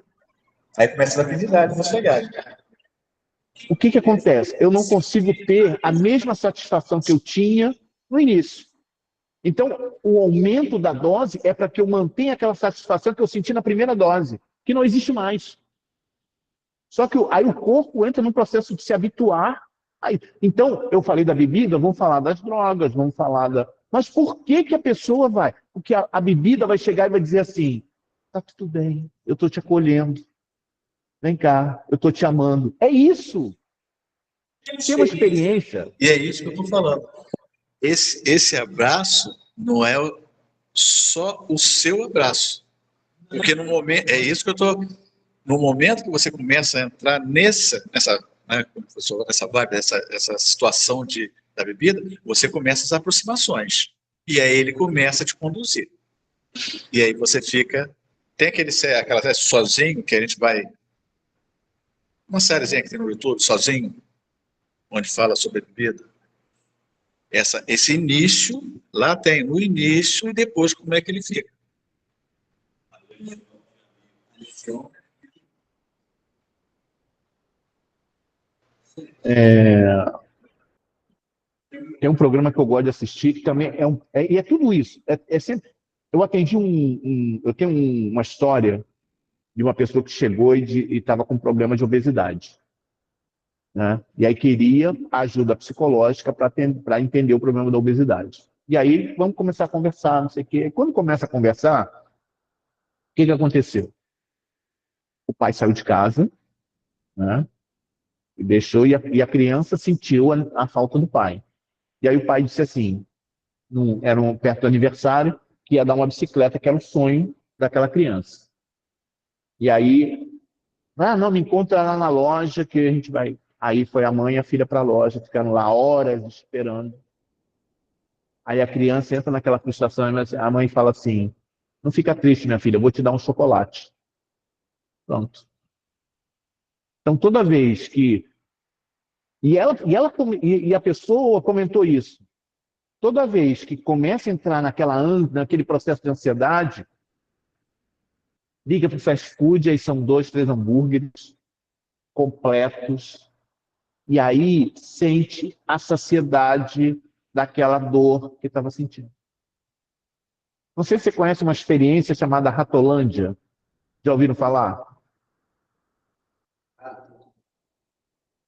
aí começa a atividade, você chegar.
O que acontece? Eu não consigo ter a mesma satisfação que eu tinha no início. Então, o aumento da dose é para que eu mantenha aquela satisfação que eu senti na primeira dose, que não existe mais. Só que aí o corpo entra num processo de se habituar. Então, eu falei da bebida, vamos falar das drogas, vamos falar da... Mas por que a pessoa vai? Porque a bebida vai chegar e vai dizer assim, tá tudo bem, eu estou te acolhendo. Vem cá, eu estou te amando. É isso. Tem uma experiência.
E é isso que eu estou falando. Esse abraço não é só o seu abraço. Porque no momento, é isso que eu estou... No momento que você começa a entrar nessa vibe, essa situação da bebida, você começa as aproximações. E aí ele começa a te conduzir. E aí você fica... Tem aquela série sozinho, que a gente vai... Uma sériezinha que tem no YouTube, sozinho, onde fala sobre bebida. Esse início, lá tem o início e depois como é que ele fica.
Tem um programa que eu gosto de assistir, que também e é tudo isso. Sempre, eu atendi eu tenho uma história de uma pessoa que chegou e estava com problema de obesidade. né? E aí queria ajuda psicológica para entender o problema da obesidade. E aí vamos começar a conversar, não sei o quê. Quando começa a conversar, o que aconteceu? O pai saiu de casa, né? E deixou, e a criança sentiu a falta do pai. E aí o pai disse assim, perto do aniversário, que ia dar uma bicicleta, que era o sonho daquela criança. E aí, não, me encontra lá na loja que a gente vai. Aí foi a mãe e a filha para a loja, ficaram lá horas esperando. Aí a criança entra naquela frustração, e a mãe fala assim, não fica triste, minha filha, eu vou te dar um chocolate. Pronto. Então, toda vez que... E a pessoa comentou isso. Toda vez que começa a entrar naquele processo de ansiedade, liga para o fast food, aí são 2, 3 hambúrgueres completos, e aí sente a saciedade daquela dor que estava sentindo. Não sei se você conhece uma experiência chamada Ratolândia. Já ouviram falar?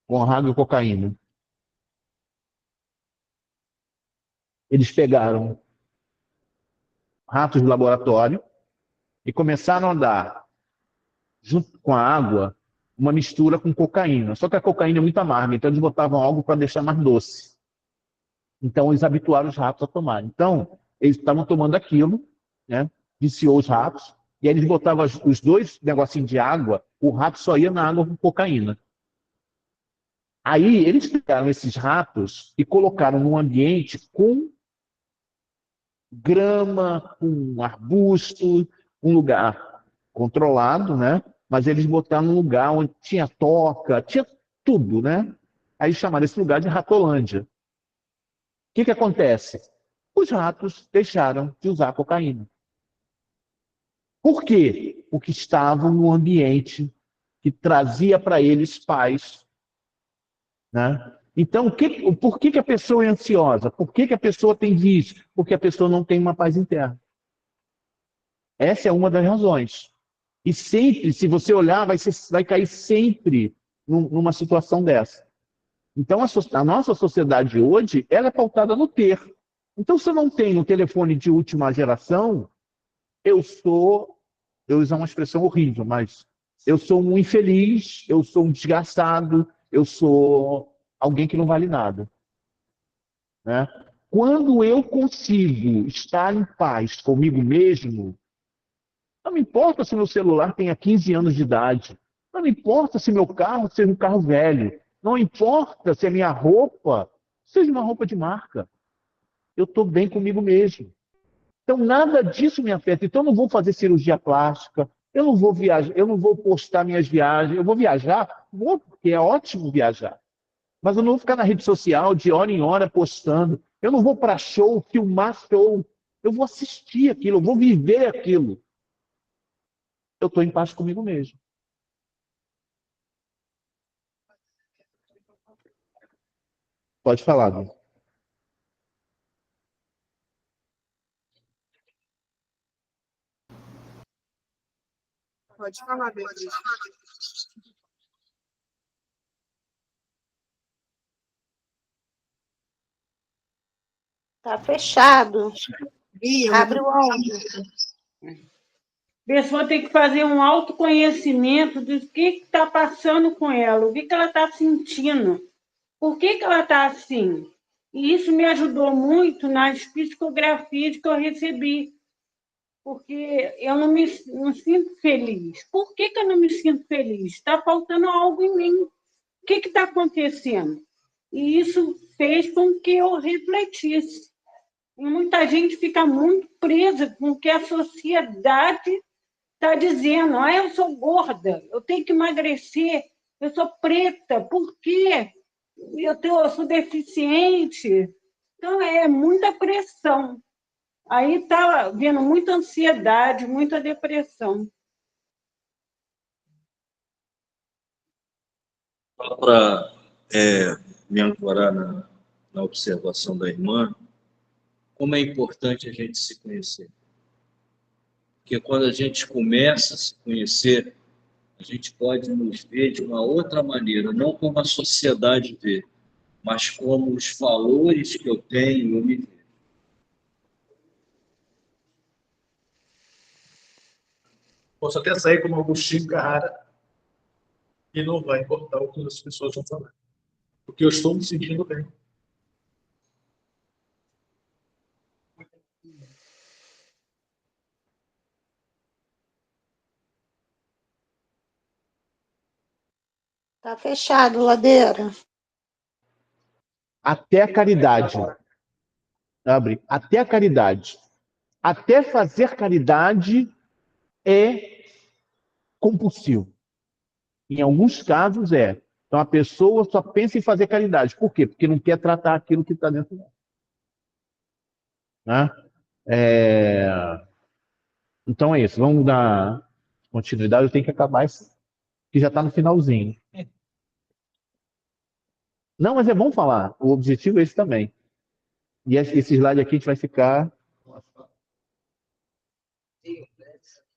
Com água e cocaína. Eles pegaram ratos de laboratório e começaram a dar, junto com a água, uma mistura com cocaína. Só que a cocaína é muito amarga, então eles botavam algo para deixar mais doce. Então eles habituaram os ratos a tomar. Então, eles estavam tomando aquilo, né? Viciou os ratos, e aí eles botavam os 2 negocinhos de água, o rato só ia na água com cocaína. Aí eles pegaram esses ratos e colocaram num ambiente com grama, com arbusto, um lugar controlado, né? Mas eles botaram num lugar onde tinha toca, tinha tudo, né? Aí chamaram esse lugar de Ratolândia. O que acontece? Os ratos deixaram de usar cocaína. Por quê? Porque estavam num ambiente que trazia para eles paz, né? Então, por que a pessoa é ansiosa? Por que a pessoa tem vício? Porque a pessoa não tem uma paz interna. Essa é uma das razões. E sempre, se você olhar, vai cair sempre numa situação dessa. Então, a nossa sociedade hoje, ela é pautada no ter. Então, se eu não tenho um telefone de última geração, eu vou usar uma expressão horrível, mas eu sou um infeliz, eu sou um desgraçado, eu sou alguém que não vale nada, né? Quando eu consigo estar em paz comigo mesmo, não me importa se meu celular tenha 15 anos de idade, não me importa se meu carro seja um carro velho, não importa se a minha roupa seja uma roupa de marca. Eu estou bem comigo mesmo. Então, nada disso me afeta. Então, eu não vou fazer cirurgia plástica, eu não vou viajar, eu não vou postar minhas viagens. Eu vou viajar, porque é ótimo viajar. Mas eu não vou ficar na rede social de hora em hora postando. Eu não vou para show, filmar show. Eu vou assistir aquilo, eu vou viver aquilo. Eu estou em paz comigo mesmo. Pode falar, Dom.
Pode falar, Beatriz.
Tá fechado.
Bia,
Abre o áudio.
A pessoa tem que fazer um autoconhecimento do que está passando com ela, o que ela está sentindo, por que ela está assim. E isso me ajudou muito nas psicografias que eu recebi, porque eu não sinto feliz. Por que eu não me sinto feliz? Está faltando algo em mim. O que está acontecendo? E isso fez com que eu refletisse. E muita gente fica muito presa com o que a sociedade está dizendo, eu sou gorda, eu tenho que emagrecer, eu sou preta, por quê? Eu sou deficiente. Então, é muita pressão. Aí está vendo muita ansiedade, muita depressão.
Para me ancorar na observação da irmã, como é importante a gente se conhecer. Porque quando a gente começa a se conhecer, a gente pode nos ver de uma outra maneira, não como a sociedade vê, mas como os valores que eu tenho, eu me vejo.
Posso até sair como Agostinho Carrara e não vai importar o que as pessoas vão falar. Porque eu estou me sentindo bem.
Tá fechado, Ladeira.
Até a caridade. Abre. Até a caridade. Até fazer caridade é compulsivo. Em alguns casos é. Então a pessoa só pensa em fazer caridade. Por quê? Porque não quer tratar aquilo que está dentro dela. Né? Então é isso. Vamos dar continuidade. Eu tenho que acabar isso, que já está no finalzinho. Não, mas é bom falar. O objetivo é esse também. E esse slide aqui a gente vai ficar.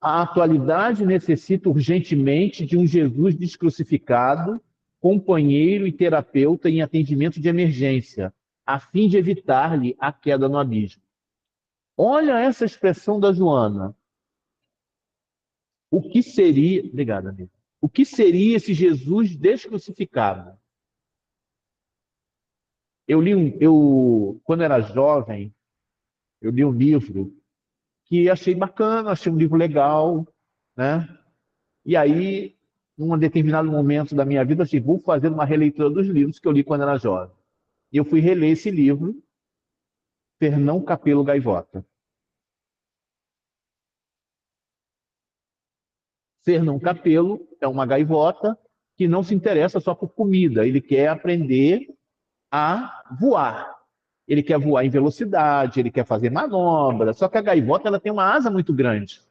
A atualidade necessita urgentemente de um Jesus descrucificado, companheiro e terapeuta em atendimento de emergência, a fim de evitar-lhe a queda no abismo. Olha essa expressão da Joana. O que seria... Obrigada, amigo. O que seria esse Jesus descrucificado? Quando era jovem, eu li um livro que achei bacana, achei um livro legal, né? E aí, num determinado momento da minha vida, eu disse, vou fazer uma releitura dos livros que eu li quando era jovem. E eu fui reler esse livro, Fernão Capelo Gaivota. Fernão Capelo é uma gaivota que não se interessa só por comida, ele quer aprender a voar. Ele quer voar em velocidade, ele quer fazer manobra, só que a gaivota ela tem uma asa muito grande.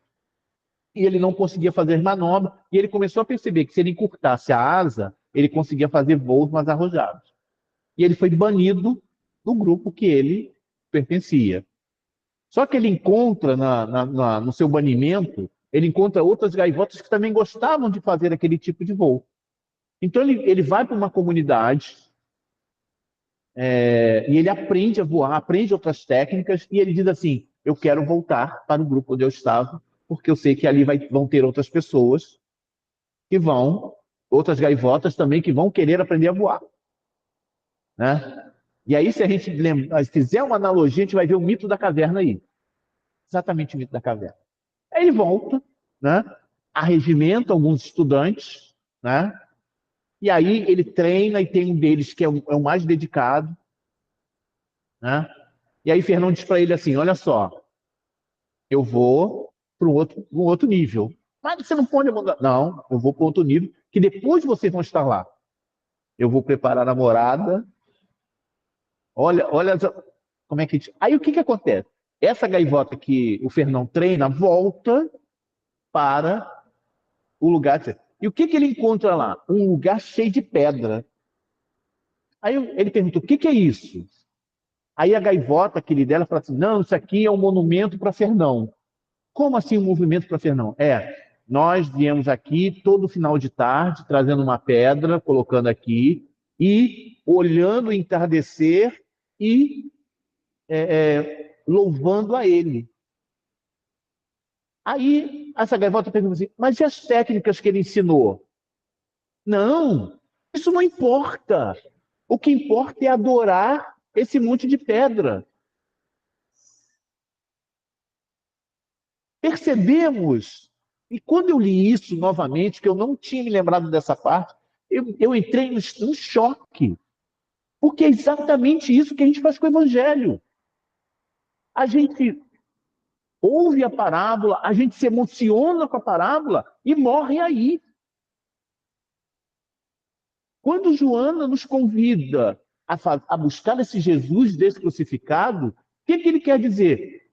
E ele não conseguia fazer manobra, e ele começou a perceber que se ele encurtasse a asa, ele conseguia fazer voos mais arrojados. E ele foi banido do grupo que ele pertencia. Só que ele encontra, no seu banimento, ele encontra outras gaivotas que também gostavam de fazer aquele tipo de voo. Então ele vai para uma comunidade, e ele aprende a voar, aprende outras técnicas, e ele diz assim, eu quero voltar para o grupo onde eu estava, porque eu sei que ali vão ter outras pessoas outras gaivotas também, que vão querer aprender a voar. Né? E aí, se a gente fizer uma analogia, a gente vai ver o mito da caverna aí. Exatamente o mito da caverna. Aí ele volta, né? Arregimenta alguns estudantes, né? E aí ele treina, e tem um deles que é o mais dedicado. Né? E aí Fernão diz para ele assim, olha só, eu vou para um outro nível. Mas você não pode mudar. Não, eu vou para outro nível, que depois vocês vão estar lá. Eu vou preparar a morada. Olha como é que... Aí o que acontece? Essa gaivota que o Fernão treina volta para o lugar... E o que ele encontra lá? Um lugar cheio de pedra. Aí ele pergunta, o que é isso? Aí a gaivota que ele dela fala assim, não, isso aqui é um monumento para Fernão. Como assim um movimento para Fernão? Nós viemos aqui todo final de tarde, trazendo uma pedra, colocando aqui, e olhando o entardecer e louvando a ele. Aí essa gaivota pergunta assim, mas e as técnicas que ele ensinou? Não, isso não importa. O que importa é adorar esse monte de pedra. Percebemos, e quando eu li isso novamente, que eu não tinha me lembrado dessa parte, eu entrei num choque. Porque é exatamente isso que a gente faz com o Evangelho. A gente ouve a parábola, a gente se emociona com a parábola e morre aí. Quando Joana nos convida a buscar esse Jesus descrucificado, o que ele quer dizer?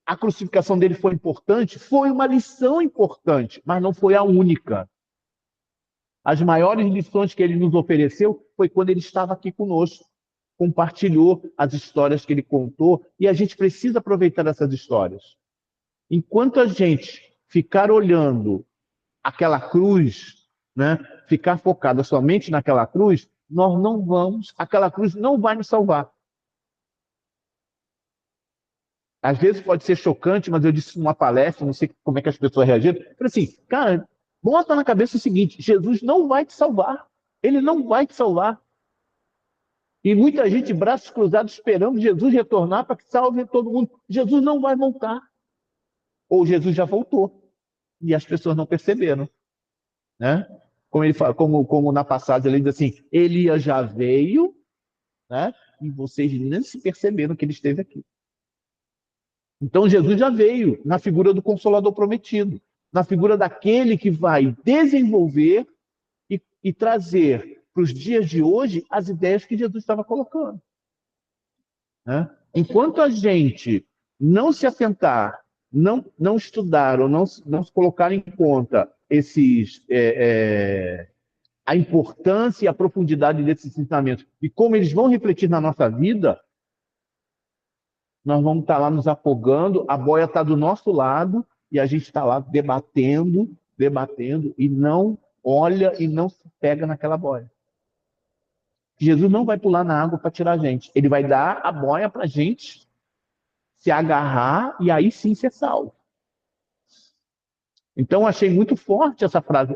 A crucificação dele foi importante? Foi uma lição importante, mas não foi a única. As maiores lições que ele nos ofereceu foi quando ele estava aqui conosco, compartilhou as histórias que ele contou, e a gente precisa aproveitar essas histórias. Enquanto a gente ficar olhando aquela cruz, né? Ficar focado somente naquela cruz, nós não vamos, aquela cruz não vai nos salvar. Às vezes pode ser chocante, mas eu disse numa palestra, não sei como é que as pessoas reagiram. Eu falei assim, cara, bota na cabeça o seguinte: Jesus não vai te salvar. Ele não vai te salvar. E muita gente, braços cruzados, esperando Jesus retornar para que salve todo mundo. Jesus não vai voltar. Ou Jesus já voltou. E as pessoas não perceberam. Né? Como, ele fala, como na passagem ele diz assim, Elias já veio, né? E vocês nem se perceberam que ele esteve aqui. Então Jesus já veio na figura do Consolador prometido, na figura daquele que vai desenvolver e trazer para os dias de hoje as ideias que Jesus estava colocando. Né? Enquanto a gente não se atentar, não estudar ou não se colocar em conta a importância e a profundidade desses ensinamentos e como eles vão refletir na nossa vida, nós vamos estar lá nos afogando, a boia está do nosso lado e a gente está lá debatendo e não olha e não se pega naquela boia. Jesus não vai pular na água para tirar a gente. Ele vai dar a boia para a gente se agarrar e aí sim ser salvo. Então, achei muito forte essa frase,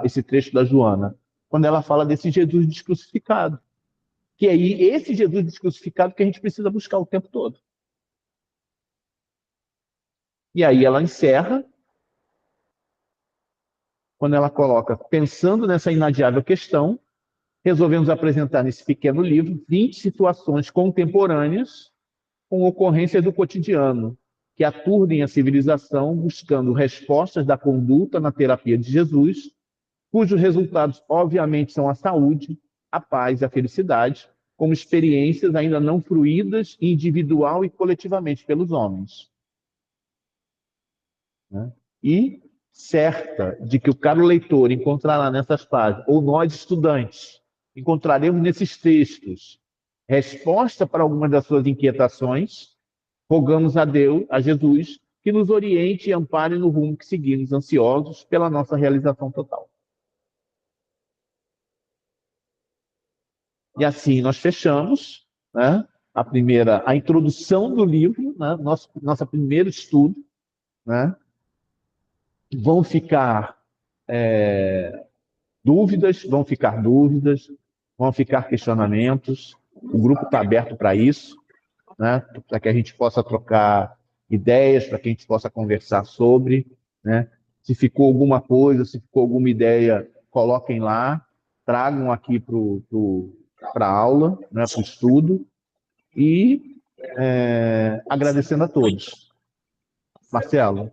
esse trecho da Joana, quando ela fala desse Jesus descrucificado. Que é esse Jesus descrucificado que a gente precisa buscar o tempo todo. E aí ela encerra, quando ela coloca, pensando nessa inadiável questão, resolvemos apresentar nesse pequeno livro 20 situações contemporâneas com ocorrências do cotidiano, que aturdem a civilização buscando respostas da conduta na terapia de Jesus, cujos resultados, obviamente, são a saúde, a paz e a felicidade, como experiências ainda não fruídas individual e coletivamente pelos homens. E certa de que o caro leitor encontrará nessas páginas, ou nós estudantes, encontraremos nesses textos resposta para algumas das suas inquietações, rogamos a Deus, a Jesus, que nos oriente e ampare no rumo que seguimos, ansiosos pela nossa realização total. E assim nós fechamos, né, a introdução do livro, né, nosso primeiro estudo. Né? Vão ficar dúvidas, vão ficar questionamentos. O grupo está aberto para isso, né? Para que a gente possa trocar ideias, para que a gente possa conversar sobre. Né? Se ficou alguma coisa, se ficou alguma ideia, coloquem lá, tragam aqui para a aula, né, para o estudo, e agradecendo a todos. Marcelo?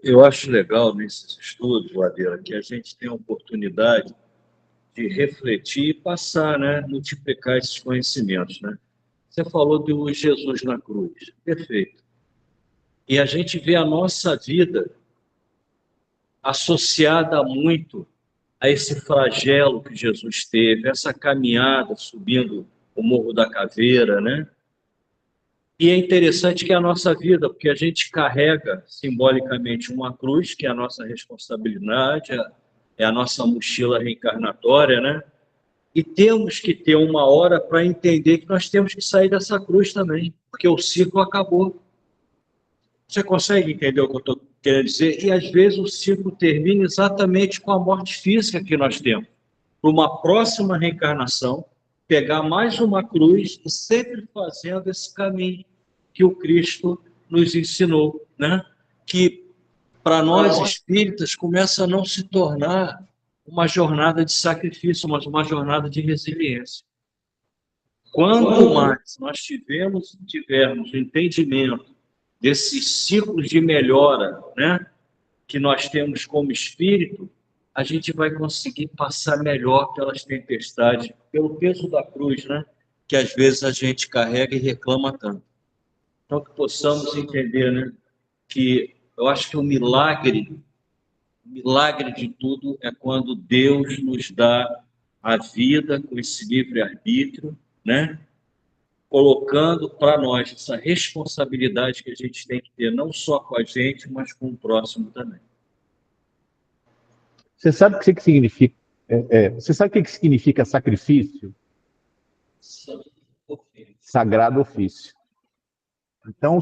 Eu acho legal nesses estudos, Ladeira, que a gente tem a oportunidade de refletir e passar, né, multiplicar esses conhecimentos. Né? Você falou do Jesus na cruz, perfeito. E a gente vê a nossa vida associada muito a esse flagelo que Jesus teve, essa caminhada subindo o Morro da Caveira, né? E é interessante que é a nossa vida, porque a gente carrega simbolicamente uma cruz, que é a nossa responsabilidade, é a nossa mochila reencarnatória, né? E temos que ter uma hora para entender que nós temos que sair dessa cruz também, porque o ciclo acabou. Você consegue entender o que eu estou querendo dizer? E às vezes o ciclo termina exatamente com a morte física que nós temos. Para uma próxima reencarnação, pegar mais uma cruz e sempre fazendo esse caminho que o Cristo nos ensinou, né? Que para nós espíritas começa a não se tornar uma jornada de sacrifício, mas uma jornada de resiliência. Quanto mais nós tivermos o entendimento desses ciclos de melhora, né, que nós temos como espírito, a gente vai conseguir passar melhor pelas tempestades, pelo peso da cruz, né, que às vezes a gente carrega e reclama tanto. Então, que possamos entender, né, que eu acho que o milagre de tudo é quando Deus nos dá a vida com esse livre-arbítrio, né, colocando para nós essa responsabilidade que a gente tem que ter, não só com a gente, mas com o próximo também.
Você sabe o que significa? Você sabe o que significa sacrifício? Sagrado ofício. Então,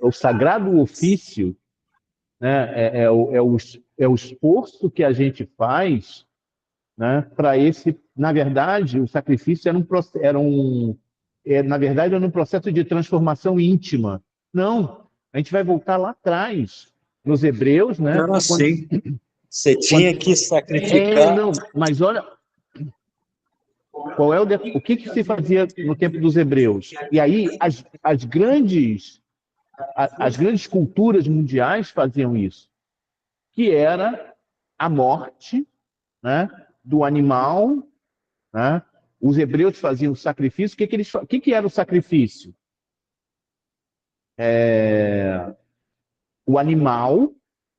o sagrado ofício, né, é o esforço que a gente faz, né, para esse. Na verdade, o sacrifício na verdade, era um processo de transformação íntima. Não, a gente vai voltar lá atrás, nos Hebreus, né?
Era assim. Você tinha que sacrificar.
Não, mas olha, o que se fazia no tempo dos Hebreus? E aí as grandes culturas mundiais faziam isso, que era a morte, né, do animal, né? Os hebreus faziam o sacrifício. O que era o sacrifício? O animal,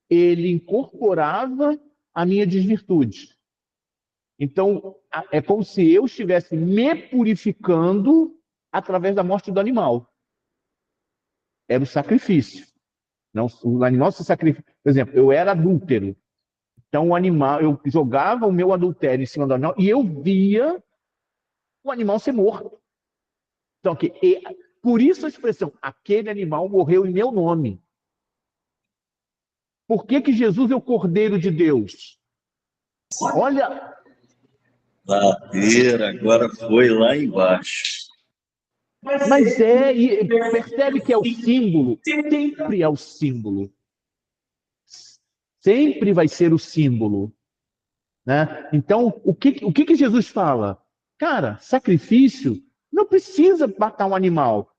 ele incorporava a minha desvirtude. Então, é como se eu estivesse me purificando através da morte do animal. Era o sacrifício. Não, o animal se sacrifica. Por exemplo, eu era adúltero. Então, o animal, eu jogava o meu adultério em cima do animal e eu via o animal ser morto. Então, por isso a expressão, aquele animal morreu em meu nome. Por que Jesus é o Cordeiro de Deus? Olha,
Ladeira, agora foi lá embaixo.
mas e percebe que é o símbolo? Sempre é o símbolo. Sempre vai ser o símbolo. Né? Então, o que Jesus fala? Cara, sacrifício não precisa matar um animal.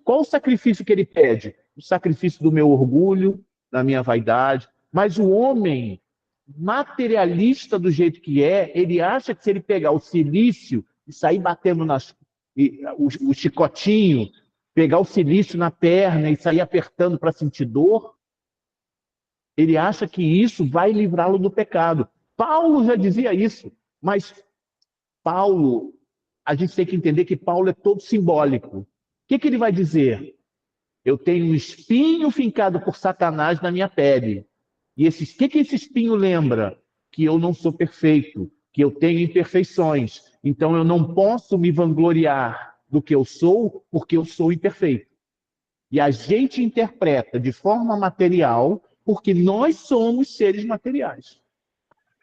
Qual o sacrifício que ele pede? O sacrifício do meu orgulho, da minha vaidade. Mas o homem materialista do jeito que ele acha que se ele pegar o cilício e sair batendo o chicotinho, pegar o cilício na perna e sair apertando para sentir dor, ele acha que isso vai livrá-lo do pecado. Paulo já dizia isso, mas a gente tem que entender que Paulo é todo simbólico. O que ele vai dizer? Eu tenho um espinho fincado por Satanás na minha pele. E o que esse espinho lembra? Que eu não sou perfeito, que eu tenho imperfeições. Então eu não posso me vangloriar do que eu sou, porque eu sou imperfeito. E a gente interpreta de forma material, porque nós somos seres materiais.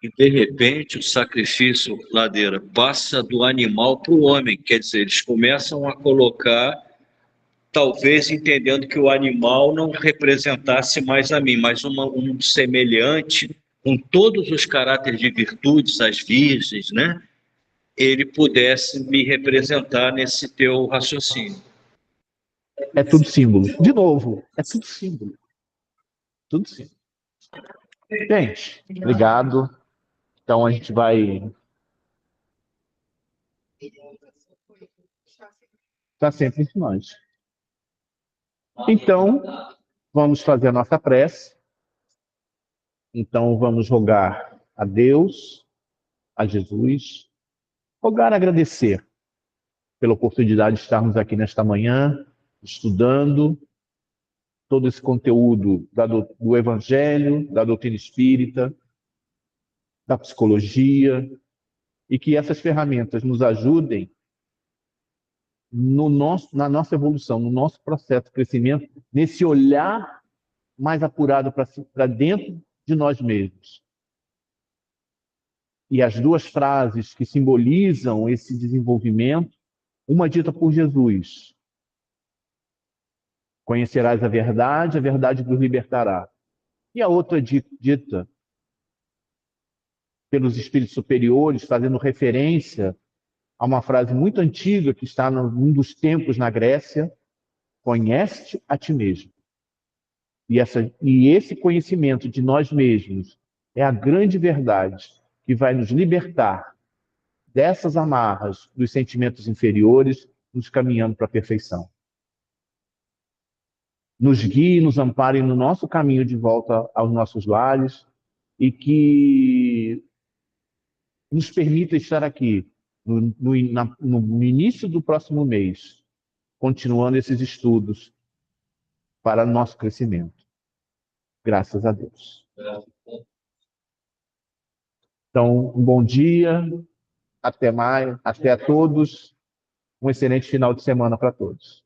E, de repente, o sacrifício, Ladeira, passa do animal para o homem. Quer dizer, eles começam a colocar, talvez entendendo que o animal não representasse mais a mim, mas um semelhante, com todos os caráteres de virtudes, as virgens, né? Ele pudesse me representar nesse teu raciocínio.
É tudo símbolo. De novo, é tudo símbolo. Tudo símbolo. Gente, obrigado. Então a gente vai. Está sempre entre nós. Então, vamos fazer a nossa prece. Então, vamos rogar a Deus, a Jesus, rogar agradecer pela oportunidade de estarmos aqui nesta manhã, estudando todo esse conteúdo do Evangelho, da doutrina espírita, da psicologia, e que essas ferramentas nos ajudem na nossa evolução, no nosso processo de crescimento, nesse olhar mais apurado para dentro de nós mesmos. E as duas frases que simbolizam esse desenvolvimento, uma dita por Jesus: conhecerás a verdade vos libertará. E a outra dita pelos espíritos superiores, fazendo referência a uma frase muito antiga que está num dos templos na Grécia: conhece-te a ti mesmo. E esse conhecimento de nós mesmos é a grande verdade que vai nos libertar dessas amarras dos sentimentos inferiores, nos caminhando para a perfeição. Nos guie, nos amparem no nosso caminho de volta aos nossos lares e que nos permita estar aqui no início do próximo mês, continuando esses estudos para nosso crescimento. Graças a Deus. Então, um bom dia, até mais, até a todos, um excelente final de semana para todos.